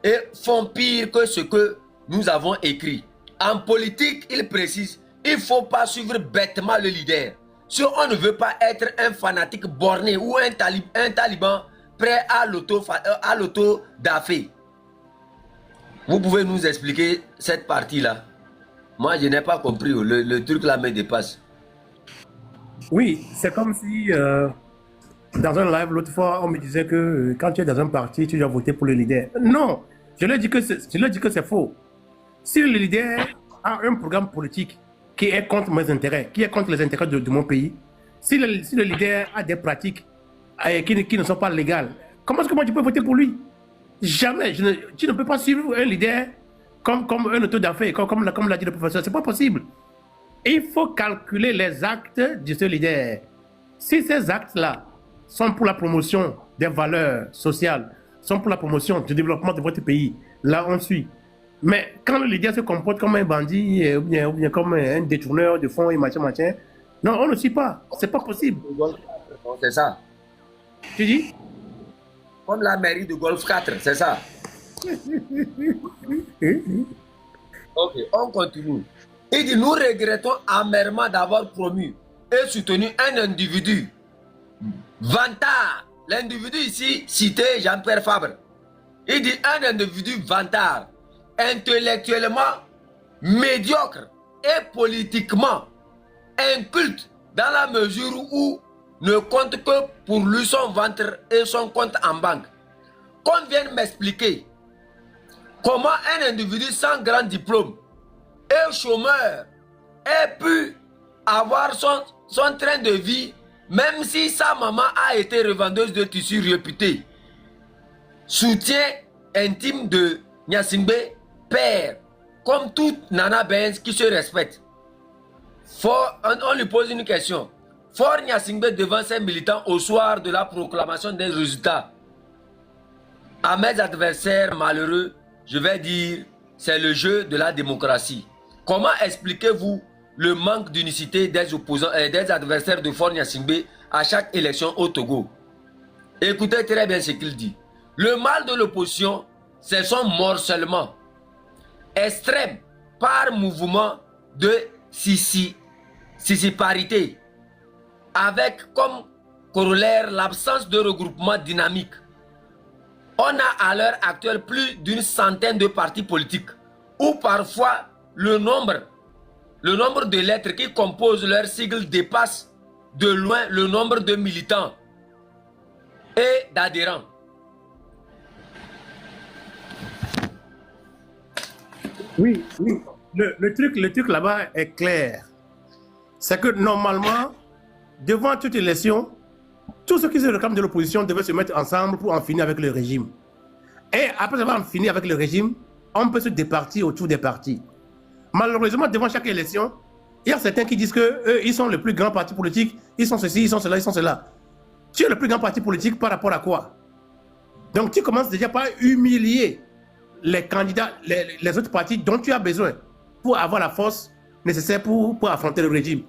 et font pire que ce que nous avons écrit. En politique, il précise, il ne faut pas suivre bêtement le leader. Si on ne veut pas être un fanatique borné ou un taliban prêt à l'auto-dafé. Vous pouvez nous expliquer cette partie-là? Moi, je n'ai pas compris. Le truc là me dépasse. Oui, c'est comme si dans un live l'autre fois, on me disait que quand tu es dans un parti, tu dois voter pour le leader. Non, je leur dis que c'est faux. Si le leader a un programme politique qui est contre mes intérêts, qui est contre les intérêts de mon pays, si le leader a des pratiques qui ne sont pas légales, comment est-ce que moi je peux voter pour lui? Jamais. Tu ne peux pas suivre un leader comme un auto-dafé, comme l'a dit le professeur. C'est pas possible. Il faut calculer les actes de ce leader. Si ces actes-là sont pour la promotion des valeurs sociales, sont pour la promotion du développement de votre pays, là on suit. Mais quand le leader se comporte comme un bandit ou bien comme un détourneur de fonds et machin, non, on ne suit pas. C'est pas possible. C'est ça. Tu dis? Comme la mairie de Golf 4, c'est ça. Ok, on continue. Il dit, nous regrettons amèrement d'avoir promu et soutenu un individu vantard. L'individu ici, cité Jean-Pierre Fabre. Il dit, un individu vantard, intellectuellement médiocre et politiquement inculte dans la mesure où ne compte que pour lui son ventre et son compte en banque. Qu'on vienne m'expliquer comment un individu sans grand diplôme et chômeur ait pu avoir son train de vie, même si sa maman a été revendeuse de tissus réputée. Soutien intime de Gnassingbé, père, comme toute Nana Benz qui se respecte. On lui pose une question. Fort Gnassingbé devant ses militants au soir de la proclamation des résultats. À mes adversaires malheureux, je vais dire, c'est le jeu de la démocratie. Comment expliquez-vous le manque d'unicité des opposants et des adversaires de Fort Gnassingbé à chaque élection au Togo? Écoutez très bien ce qu'il dit. Le mal de l'opposition, c'est son morcellement extrême par mouvement de sissiparité, avec comme corollaire l'absence de regroupement dynamique. On a à l'heure actuelle plus d'une centaine de partis politiques, où parfois le nombre de lettres qui composent leur sigle dépasse de loin le nombre de militants et d'adhérents. Oui. Le truc là-bas est clair. C'est que normalement, devant toute élection, tous ceux qui se réclament de l'opposition devaient se mettre ensemble pour en finir avec le régime. Et après avoir en fini avec le régime, on peut se départir autour des partis. Malheureusement, devant chaque élection, il y a certains qui disent qu'ils sont le plus grand parti politique, ils sont ceci, ils sont cela, ils sont cela. Tu es le plus grand parti politique par rapport à quoi? Donc tu commences déjà par humilier les candidats, les autres partis dont tu as besoin pour avoir la force nécessaire pour affronter le régime.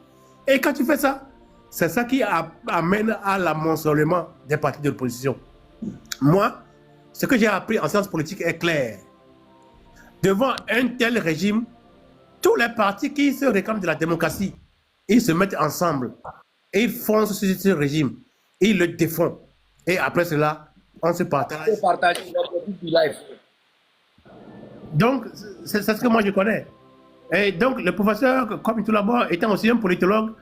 Et quand tu fais ça, c'est ça qui amène à l'amoncelement des partis de l'opposition. Moi, ce que j'ai appris en sciences politiques est clair. Devant un tel régime, tous les partis qui se réclament de la démocratie ils se mettent ensemble et ils foncent sur ce régime. Et ils le défendent. Et après cela, on se partage. On partage l'objectif du live. Donc, c'est ce que moi je connais. Et donc, le professeur, comme tout là-bas, étant aussi un politologue,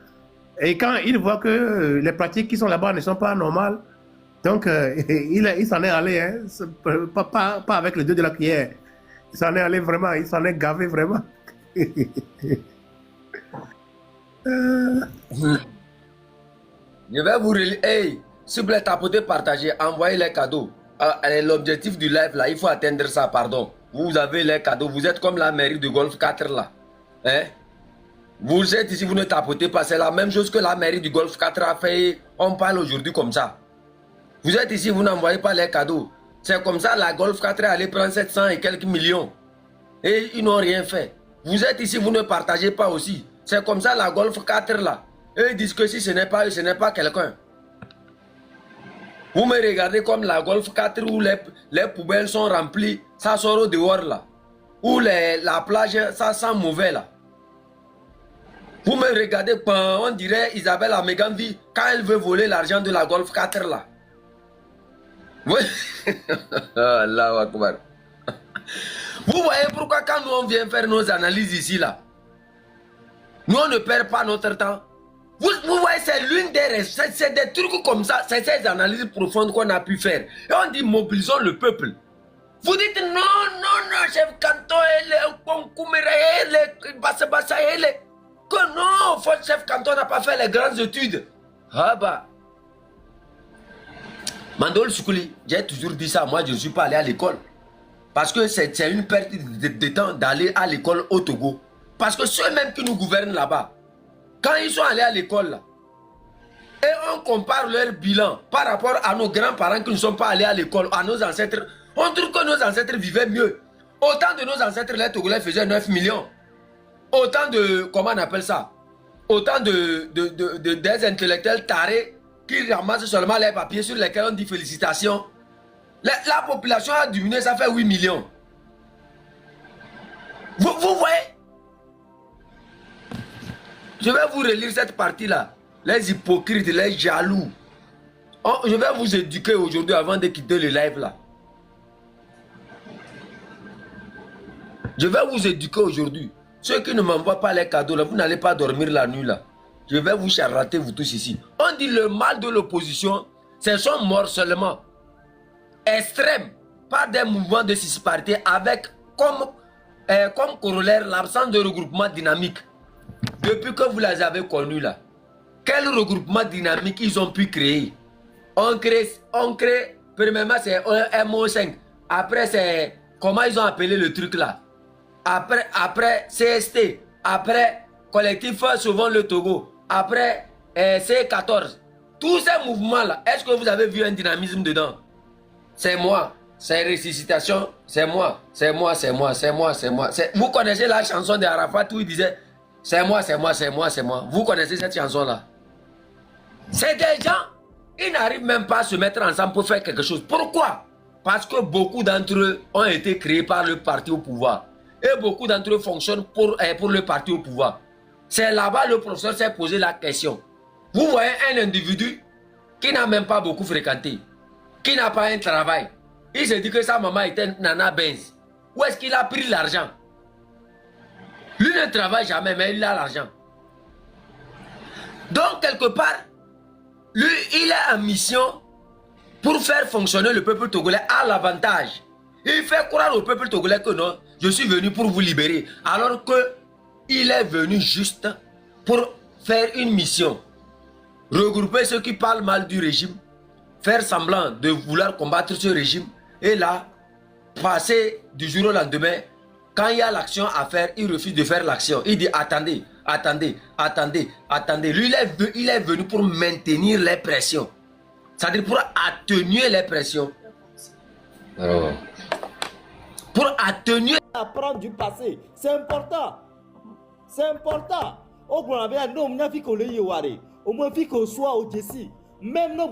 et quand il voit que les pratiques qui sont là-bas ne sont pas normales, donc il s'en est allé, hein, pas avec le deux de la cuillère. Il s'en est allé vraiment, il s'en est gavé vraiment. Je vais vous relire. Hey, s'il vous plaît, tapotez, partagez, envoyez les cadeaux. L'objectif du live là, il faut atteindre ça, pardon. Vous avez les cadeaux, vous êtes comme la mairie de Golf 4 là. Hein? Vous êtes ici, vous ne tapotez pas, c'est la même chose que la mairie du Golf 4 a fait. On parle aujourd'hui comme ça. Vous êtes ici, vous n'envoyez pas les cadeaux. C'est comme ça, la Golf 4 est allée prendre 700 et quelques millions. Et ils n'ont rien fait. Vous êtes ici, vous ne partagez pas aussi. C'est comme ça, la Golf 4 là. Eux ils disent que si ce n'est pas eux, ce n'est pas quelqu'un. Vous me regardez comme la Golf 4 où les poubelles sont remplies, ça sort au dehors là. Où la plage, ça sent mauvais là. Vous me regardez, on dirait Isabelle Améganvi quand elle veut voler l'argent de la Golf 4 là. Oui. Allahu Akbar. Vous voyez pourquoi quand nous on vient faire nos analyses ici là, nous on ne perd pas notre temps. Vous voyez, c'est l'une des restes, c'est des trucs comme ça, c'est ces analyses profondes qu'on a pu faire. Et on dit mobilisons le peuple. Vous dites non, non, non, chef Kanto, que non, chef Kanto n'a pas fait les grandes études. Ah bah. Mandol Soukouli, j'ai toujours dit ça, moi je ne suis pas allé à l'école. Parce que c'est une perte de temps d'aller à l'école au Togo. Parce que ceux-mêmes qui nous gouvernent là-bas, quand ils sont allés à l'école là, et on compare leur bilan par rapport à nos grands-parents qui ne sont pas allés à l'école, à nos ancêtres, on trouve que nos ancêtres vivaient mieux. Autant de nos ancêtres, les Togolais faisaient 9 millions. Autant de, comment on appelle ça? Autant des intellectuels tarés qui ramassent seulement les papiers sur lesquels on dit félicitations. La population a diminué, ça fait 8 millions. Vous voyez? Je vais vous relire cette partie-là. Les hypocrites, les jaloux. Je vais vous éduquer aujourd'hui avant de quitter le live là. Je vais vous éduquer aujourd'hui. Ceux qui ne m'envoient pas les cadeaux là, vous n'allez pas dormir la nuit là. Je vais vous charrater vous tous ici. On dit le mal de l'opposition, c'est son morcellement extrême par des mouvements de disparité avec comme corollaire l'absence de regroupement dynamique. Depuis que vous les avez connus là, quel regroupement dynamique ils ont pu créer? On crée, premièrement c'est un MO5, après c'est, comment ils ont appelé le truc là? Après CST, après Collectif Sauvons le Togo, après C14. Tous ces mouvements là, est-ce que vous avez vu un dynamisme dedans? C'est moi, c'est ressuscitation, c'est moi, c'est moi, c'est moi, c'est moi, c'est moi. Vous connaissez la chanson de Arafat où il disait c'est moi, c'est moi, c'est moi, c'est moi. Vous connaissez cette chanson là? C'est des gens, ils n'arrivent même pas à se mettre ensemble pour faire quelque chose. Pourquoi? Parce que beaucoup d'entre eux ont été créés par le parti au pouvoir. Et beaucoup d'entre eux fonctionnent pour le parti au pouvoir. C'est là-bas le professeur s'est posé la question. Vous voyez un individu qui n'a même pas beaucoup fréquenté, qui n'a pas un travail. Il se dit que sa maman était Nana Benz. Où est-ce qu'il a pris l'argent? Lui ne travaille jamais, mais il a l'argent. Donc, quelque part, lui, il est en mission pour faire fonctionner le peuple togolais à l'avantage. Il fait croire au peuple togolais que non, je suis venu pour vous libérer. Alors que il est venu juste pour faire une mission. Regrouper ceux qui parlent mal du régime, faire semblant de vouloir combattre ce régime, et là, passer du jour au lendemain, quand il y a l'action à faire, il refuse de faire l'action. Il dit attendez, attendez, attendez, attendez. Lui, il est venu pour maintenir les pressions. C'est-à-dire pour atténuer les pressions. Oh. Pour atténuer. Apprendre du passé, c'est important. C'est important. Au moins, au moins, il faut soit au Jessie. Même non,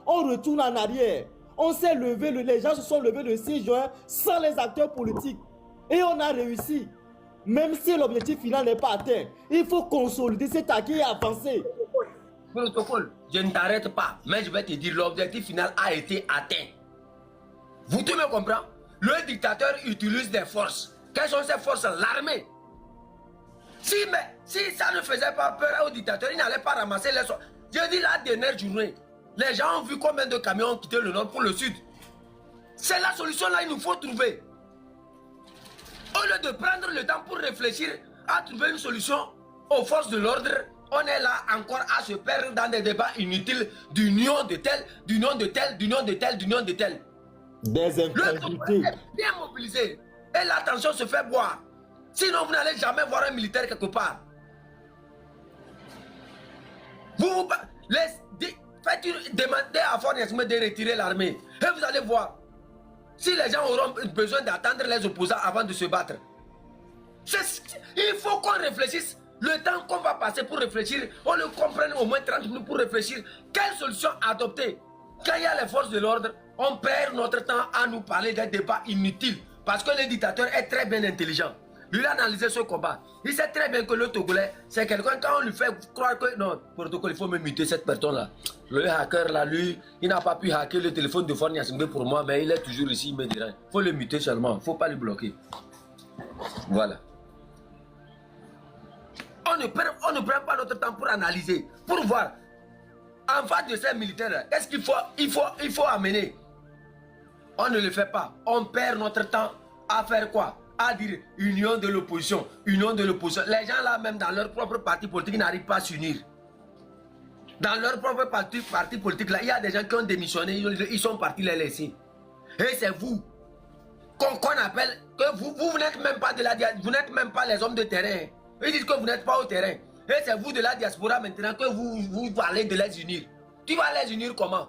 on retourne en arrière. On s'est levé, les gens se sont levés le 6 juin sans les acteurs politiques. Et on a réussi. Même si l'objectif final n'est pas atteint, il faut consolider cet acquis et avancer. Protocole, je ne t'arrête pas, mais je vais te dire, l'objectif final a été atteint. Vous tous me comprenez? Le dictateur utilise des forces. Quelles sont ces forces? L'armée. Si ça ne faisait pas peur au dictateur, il n'allait pas ramasser les soldats. Je dis la dernière journée, les gens ont vu combien de camions ont quitté le nord pour le sud. C'est la solution là, il nous faut trouver. Au lieu de prendre le temps pour réfléchir à trouver une solution aux forces de l'ordre, on est là encore à se perdre dans des débats inutiles d'union de tel, d'union de tel, d'union de tel, d'union de tel. Des incongruités. Bien mobilisé. Et l'attention se fait boire. Sinon, vous n'allez jamais voir un militaire quelque part. Demandez à Forniasme de retirer l'armée. Et vous allez voir. Si les gens auront besoin d'attendre les opposants avant de se battre. Il faut qu'on réfléchisse. Le temps qu'on va passer pour réfléchir, on le comprenne au moins 30 minutes pour réfléchir. Quelle solution adopter? Quand il y a les forces de l'ordre, on perd notre temps à nous parler des débats inutiles. Parce que le dictateur est très bien intelligent. Lui a analysé ce combat. Il sait très bien que le Togolais, c'est quelqu'un, quand on lui fait croire que... Non, protocole, il faut me muter cette personne-là. Le hacker là, lui, il n'a pas pu hacker le téléphone de Fornia Singbe pour moi, mais il est toujours ici, il me dira. Il faut le muter seulement, il ne faut pas le bloquer. Voilà. On ne prend pas notre temps pour analyser, pour voir. En face de ces militaires, qu'est-ce qu'il faut amener? On ne le fait pas. On perd notre temps à faire quoi? À dire union de l'opposition, union de l'opposition. Les gens là, même dans leur propre parti politique, n'arrivent pas à s'unir. Dans leur propre parti politique, là, il y a des gens qui ont démissionné, ils sont partis les laisser. Et c'est vous qu'on appelle, que vous n'êtes même pas de la diaspora, vous n'êtes même pas les hommes de terrain. Ils disent que vous n'êtes pas au terrain. Et c'est vous de la diaspora maintenant que vous parlez de les unir. Tu vas les unir comment?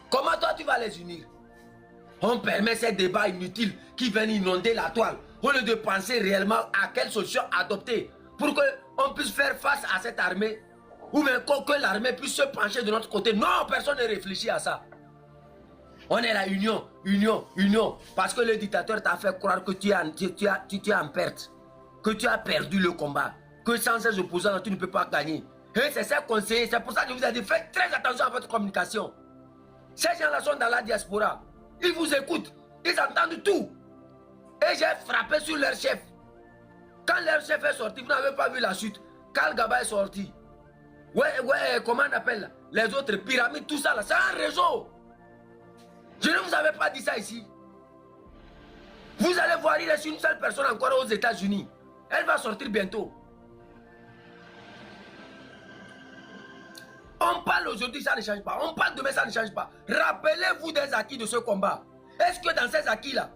Comment toi tu vas les unir? On permet ces débats inutiles qui viennent inonder la toile au lieu de penser réellement à quelle solution adopter pour qu'on puisse faire face à cette armée ou bien que l'armée puisse se pencher de notre côté. Non, personne ne réfléchit à ça. On est la union, union, union. Parce que le dictateur t'a fait croire que tu es en perte, que tu as perdu le combat, que sans ces opposants tu ne peux pas gagner. Et c'est ça conseiller, c'est pour ça que je vous ai dit, faites très attention à votre communication. Ces gens-là sont dans la diaspora. Ils vous écoutent, ils entendent tout. Et j'ai frappé sur leur chef. Quand leur chef est sorti, vous n'avez pas vu la suite. Karl Gaba est sorti. Ouais, comment on appelle les autres pyramides, tout ça là, c'est un réseau. Je ne vous avais pas dit ça ici. Vous allez voir, il reste une seule personne encore aux États-Unis. Elle va sortir bientôt. On parle aujourd'hui, ça ne change pas. On parle demain, ça ne change pas. Rappelez-vous des acquis de ce combat. Est-ce que dans ces acquis-là,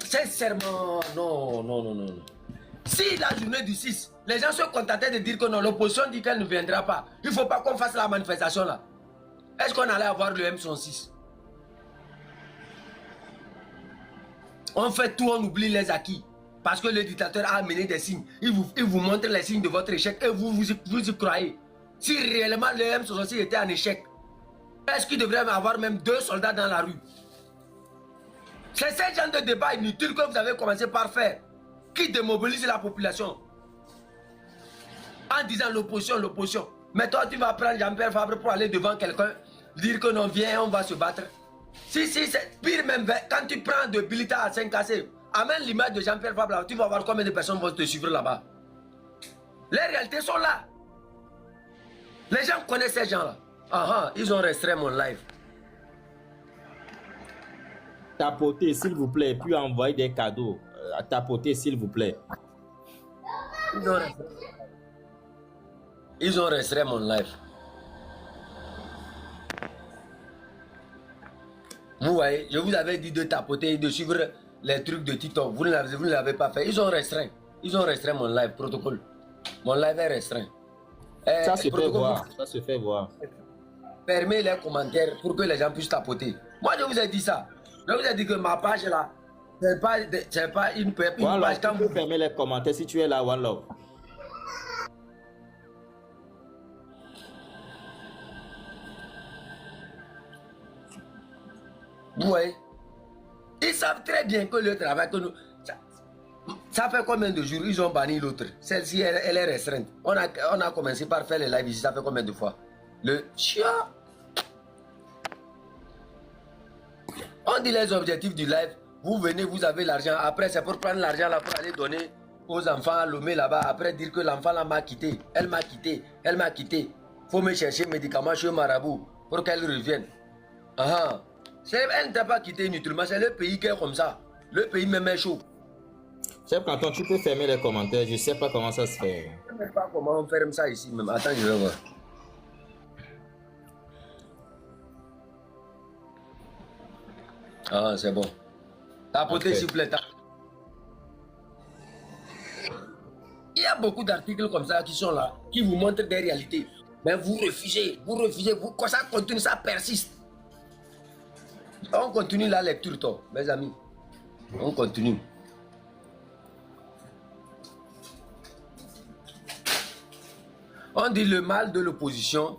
sincèrement, non. Si la journée du 6, les gens se contentaient de dire que non, l'opposition dit qu'elle ne viendra pas, il ne faut pas qu'on fasse la manifestation là. Est-ce qu'on allait avoir le M106? On fait tout, on oublie les acquis. Parce que le dictateur a amené des signes. Il vous montre les signes de votre échec et vous y croyez. Si réellement le M66 était un échec, est-ce qu'il devrait avoir même 2 soldats dans la rue? C'est ce genre de débat inutile que vous avez commencé par faire, qui démobilise la population. En disant l'opposition, l'opposition. Mais toi, tu vas prendre Jean-Pierre Fabre pour aller devant quelqu'un, dire que non, viens, on va se battre. Si, c'est pire même, quand tu prends de Bilita à 5 cassés, amène l'image de Jean-Pierre Fabre là, tu vas voir combien de personnes vont te suivre là-bas. Les réalités sont là. Les gens connaissent ces gens-là. Ils ont restreint mon live. Tapotez, s'il vous plaît, puis envoyer des cadeaux. Tapotez, s'il vous plaît. Ils ont restreint mon live. Vous voyez, je vous avais dit de tapoter et de suivre les trucs de TikTok. Vous ne l'avez pas fait. Ils ont restreint. Ils ont restreint mon live, protocole. Mon live est restreint. Ça se fait voir. Ça se fait voir. Permets les commentaires pour que les gens puissent tapoter. Moi, je vous ai dit ça. Je vous ai dit que ma page là, c'est pas une page. Quand vous fermez les commentaires si tu es là, One Love. Oui. Ils savent très bien que le travail que nous... Ça fait combien de jours ils ont banni l'autre? Celle-ci, elle est restreinte. On a commencé par faire les lives ici, ça fait combien de fois? Le chien. On dit les objectifs du live. Vous venez, vous avez l'argent. Après, c'est pour prendre l'argent là pour aller donner aux enfants à Lomé là-bas. Après, dire que l'enfant là m'a quitté. Elle m'a quitté. Elle m'a quitté. Faut me chercher médicaments chez Marabout pour qu'elle revienne. Elle ne t'a pas quitté inutilement. C'est le pays qui est comme ça. Le pays me met chaud. Chef Canton, tu peux fermer les commentaires. Je ne sais pas comment ça se fait. Je ne sais pas comment on ferme ça ici même. Attends, je vais voir. Ah, c'est bon. Tapotez, s'il vous plaît. Il y a beaucoup d'articles comme ça qui sont là, qui vous montrent des réalités. Mais vous refusez, quand ça continue, ça persiste. On continue la lecture, toi, mes amis. On continue. On dit le mal de l'opposition,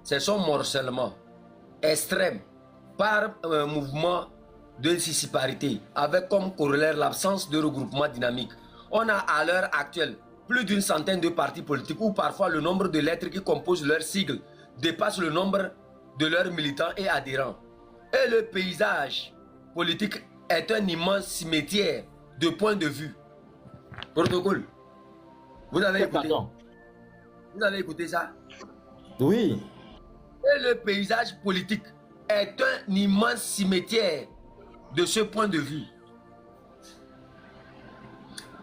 c'est son morcellement extrême par un mouvement de disparité, avec comme corollaire l'absence de regroupement dynamique. On a à l'heure actuelle plus d'une centaine de partis politiques où parfois le nombre de lettres qui composent leur sigle dépasse le nombre de leurs militants et adhérents. Et le paysage politique est un immense cimetière de points de vue. Protocole. Vous avez écouté? Vous avez écouté ça? Oui. Et le paysage politique est un immense cimetière de ce point de vue.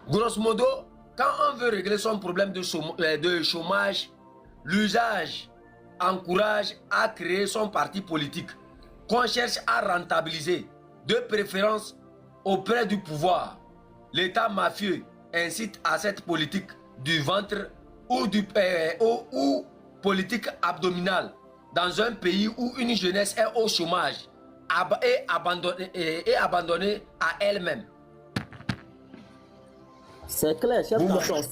Grosso modo, quand on veut régler son problème de chômage, l'usage encourage à créer son parti politique qu'on cherche à rentabiliser, de préférence auprès du pouvoir. L'État mafieux incite à cette politique du ventre ou politique abdominale dans un pays où une jeunesse est au chômage et abandonnée à elle-même. C'est clair, chef Canton.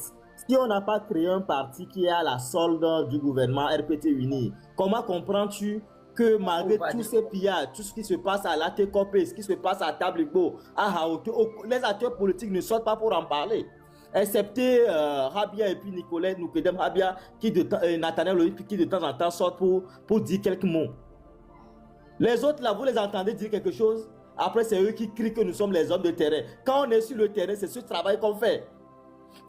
Si on n'a pas créé un parti qui est à la solde du gouvernement RPT uni, comment comprends-tu que malgré tous ces pillages, tout ce qui se passe à l'ATCOP, ce qui se passe à Tablibo, à Haoté, les acteurs politiques ne sortent pas pour en parler? Excepté Rabia et puis Nicolas Noukedem Rabia, Nathaniel Loïc, qui de temps en temps sortent pour dire quelques mots. Les autres là, vous les entendez dire quelque chose? Après, c'est eux qui crient que nous sommes les hommes de terrain. Quand on est sur le terrain, c'est ce travail qu'on fait.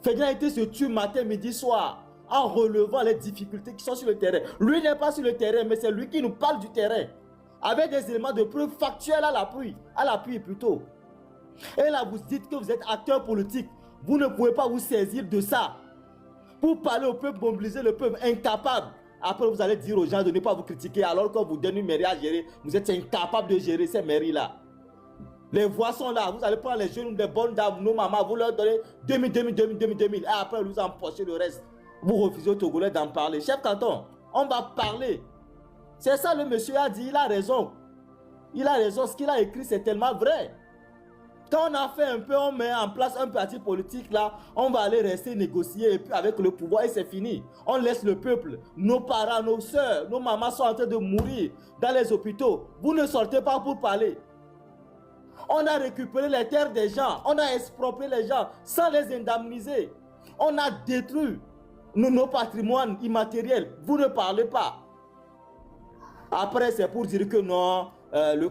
Fédération se tue matin, midi, soir, en relevant les difficultés qui sont sur le terrain. Lui n'est pas sur le terrain, mais c'est lui qui nous parle du terrain. Avec des éléments de preuve factuels à l'appui plutôt. Et là, vous dites que vous êtes acteur politique. Vous ne pouvez pas vous saisir de ça. Pour parler au peuple, mobiliser le peuple, incapable. Après, vous allez dire aux gens de ne pas vous critiquer alors qu'on vous donne une mairie à gérer. Vous êtes incapable de gérer ces mairies-là. Les voix sont là. Vous allez prendre les jeunes, les bonnes dames, nos mamans, vous leur donnez 2000. Et après, vous empochez le reste. Vous refusez aux Togolais d'en parler. Chef Canton, on va parler. C'est ça le monsieur a dit. Il a raison. Il a raison. Ce qu'il a écrit, c'est tellement vrai. Quand on a fait un peu, on met en place un parti politique là, on va aller rester négocier et puis avec le pouvoir et c'est fini. On laisse le peuple, nos parents, nos soeurs, nos mamans sont en train de mourir dans les hôpitaux. Vous ne sortez pas pour parler. On a récupéré les terres des gens, on a exproprié les gens sans les indemniser. On a détruit nos patrimoines immatériels. Vous ne parlez pas. Après, c'est pour dire que non,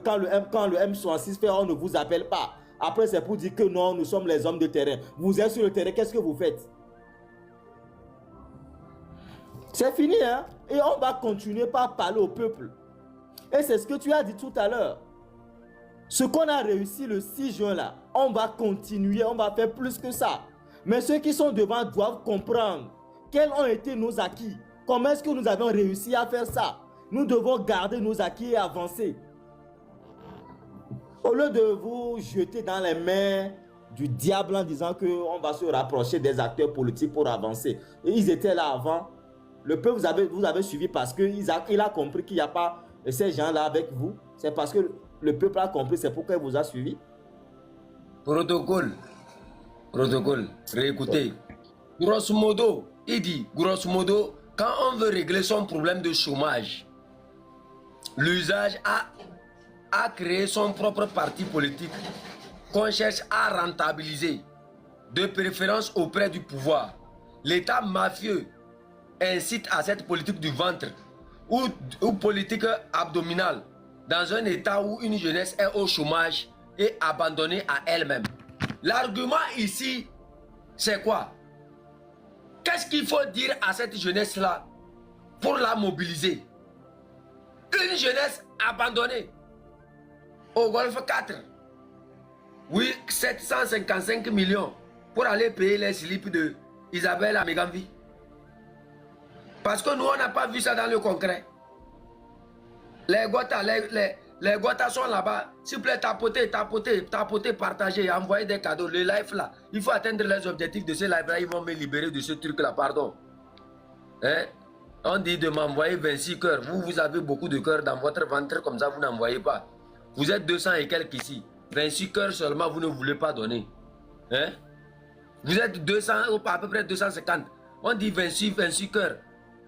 quand le M66 fait, on ne vous appelle pas. Après, c'est pour dire que non, nous sommes les hommes de terrain. Vous êtes sur le terrain, qu'est-ce que vous faites? C'est fini, hein? Et on va continuer par parler au peuple. Et c'est ce que tu as dit tout à l'heure. Ce qu'on a réussi le 6 juin là, on va continuer, on va faire plus que ça. Mais ceux qui sont devant doivent comprendre quels ont été nos acquis. Comment est-ce que nous avons réussi à faire ça? Nous devons garder nos acquis et avancer. Au lieu de vous jeter dans les mains du diable en disant qu'on va se rapprocher des acteurs politiques pour avancer. Et ils étaient là avant. Le peuple vous avez suivi parce qu'il a compris qu'il n'y a pas ces gens-là avec vous. C'est parce que le peuple a compris, c'est pourquoi il vous a suivi. Protocole, réécoutez. Grosso modo, il dit, grosso modo, quand on veut régler son problème de chômage, l'usage a créé son propre parti politique qu'on cherche à rentabiliser, de préférence auprès du pouvoir. L'État mafieux incite à cette politique du ventre ou politique abdominale dans un État où une jeunesse est au chômage et abandonnée à elle-même. L'argument ici, c'est quoi? Qu'est-ce qu'il faut dire à cette jeunesse-là pour la mobiliser? Une jeunesse abandonnée au Golfe 4. Oui, 755 millions pour aller payer les slips de Isabelle Amégambi. Parce que nous, on n'a pas vu ça dans le concret. Les Guatas sont là-bas. S'il vous plaît, tapotez, partagez, envoyez des cadeaux. Le live là, il faut atteindre les objectifs de ce live là. Ils vont me libérer de ce truc là, pardon. Hein? On dit de m'envoyer 26 cœurs. Vous avez beaucoup de cœurs dans votre ventre, comme ça vous n'envoyez pas. Vous êtes 200 et quelques ici. 26 cœurs seulement, vous ne voulez pas donner. Hein? Vous êtes 200 ou à peu près 250. On dit 26 cœurs.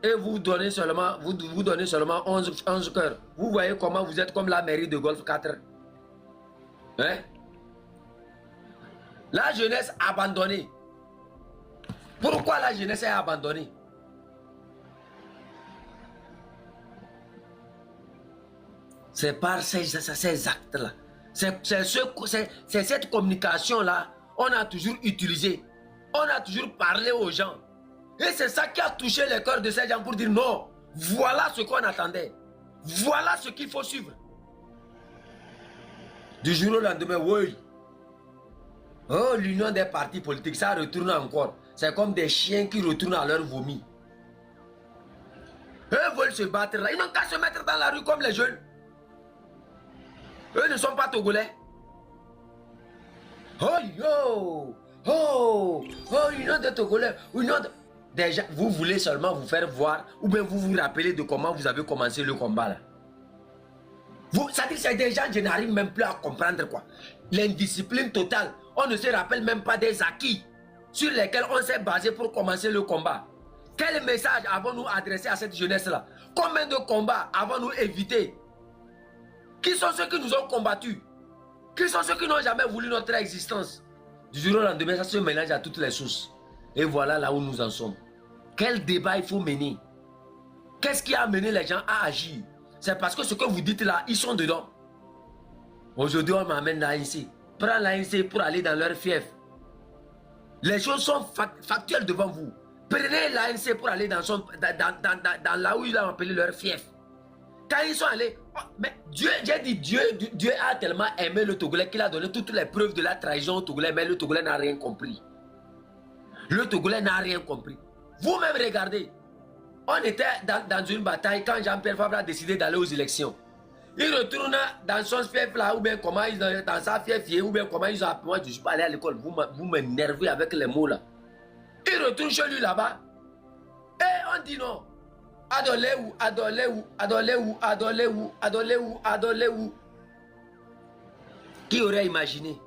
Et vous donnez seulement, vous donnez seulement 11 cœurs. Vous voyez comment vous êtes comme la mairie de Golfe 4. Hein? La jeunesse abandonnée. Pourquoi la jeunesse est abandonnée? C'est par ces actes-là. C'est cette communication-là. On a toujours utilisé. On a toujours parlé aux gens. Et c'est ça qui a touché le cœur de ces gens pour dire non. Voilà ce qu'on attendait. Voilà ce qu'il faut suivre. Du jour au lendemain, oui. Oh, l'union des partis politiques, ça retourne encore. C'est comme des chiens qui retournent à leur vomi. Eux veulent se battre là. Ils n'ont qu'à se mettre dans la rue comme les jeunes. Eux ne sont pas togolais. Oh, yo! Oh! Oh, union des togolais. Union de... Déjà, vous voulez seulement vous faire voir ou bien vous vous rappelez de comment vous avez commencé le combat là. Ça dit, c'est des gens, je n'arrive même plus à comprendre quoi. L'indiscipline totale. On ne se rappelle même pas des acquis sur lesquels on s'est basé pour commencer le combat. Quel message avons-nous adressé à cette jeunesse-là? Combien de combats avons-nous évité? Qui sont ceux qui nous ont combattus? Qui sont ceux qui n'ont jamais voulu notre existence? Du jour au lendemain, ça se mélange à toutes les sources. Et voilà là où nous en sommes. Quel débat il faut mener? Qu'est-ce qui a amené les gens à agir? C'est parce que ce que vous dites là, ils sont dedans. Aujourd'hui, on m'amène l'ANC. Prends l'ANC pour aller dans leur fief. Les choses sont factuelles devant vous. Prenez l'ANC pour aller dans là où ils ont appelé leur fief. Quand ils sont allés, oh, mais Dieu a tellement aimé le Togolais qu'il a donné toutes les preuves de la trahison au Togolais, mais le Togolais n'a rien compris. Le Togolais n'a rien compris. Vous-même regardez, on était dans une bataille quand Jean-Pierre Fabre a décidé d'aller aux élections. Il retourne dans son fief là, ou bien comment ils ont, dans sa fief, ou bien comment ils ont appelé. Moi, je ne suis pas allé à l'école, vous m'énervez avec les mots là. Il retourne chez lui là-bas, et on dit non. Adolez-vous, adolez-vous, adolez-vous, adolez-vous, adolez-vous, adolez-vous. Qui aurait imaginé?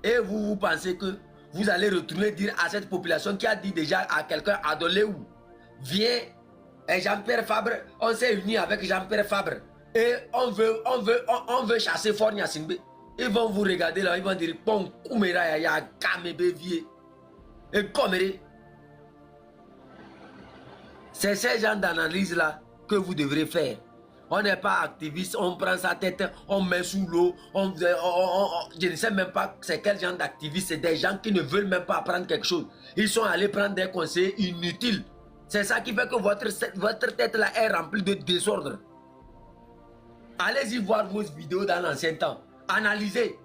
Et vous pensez que vous allez retourner dire à cette population qui a dit déjà à quelqu'un adolez-vous, viens, et Jean-Pierre Fabre, on s'est unis avec Jean-Pierre Fabre et on veut chasser Fort Gnassingbé. Ils vont vous regarder là, ils vont dire bon, Koumera ya Kamebe vie et Komere. C'est ces genres d'analyse là que vous devrez faire. On n'est pas activiste, on prend sa tête, on met sous l'eau, je ne sais même pas c'est quel genre d'activiste, c'est des gens qui ne veulent même pas apprendre quelque chose. Ils sont allés prendre des conseils inutiles. C'est ça qui fait que votre tête là est remplie de désordre. Allez-y voir vos vidéos dans l'ancien temps. Analysez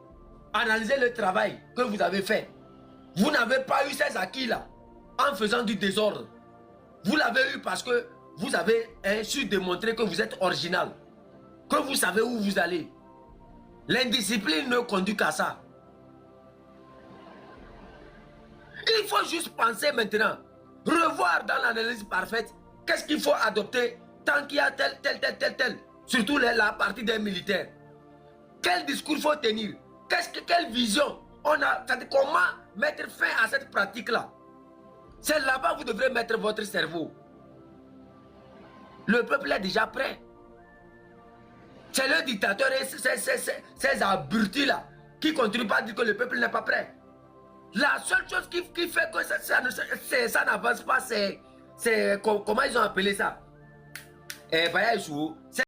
le travail que vous avez fait. Vous n'avez pas eu ces acquis là en faisant du désordre. Vous l'avez eu parce que vous avez su démontrer que vous êtes original, que vous savez où vous allez. L'indiscipline ne conduit qu'à ça. Il faut juste penser maintenant, revoir dans l'analyse parfaite, qu'est-ce qu'il faut adopter tant qu'il y a tel, surtout la partie des militaires. Quel discours faut tenir? Quelle vision on a? Comment mettre fin à cette pratique-là? C'est là-bas que vous devrez mettre votre cerveau. Le peuple est déjà prêt. C'est le dictateur et ces abrutis-là qui continuent pas à dire que le peuple n'est pas prêt. La seule chose qui fait que ça n'avance pas, c'est comment ils ont appelé ça?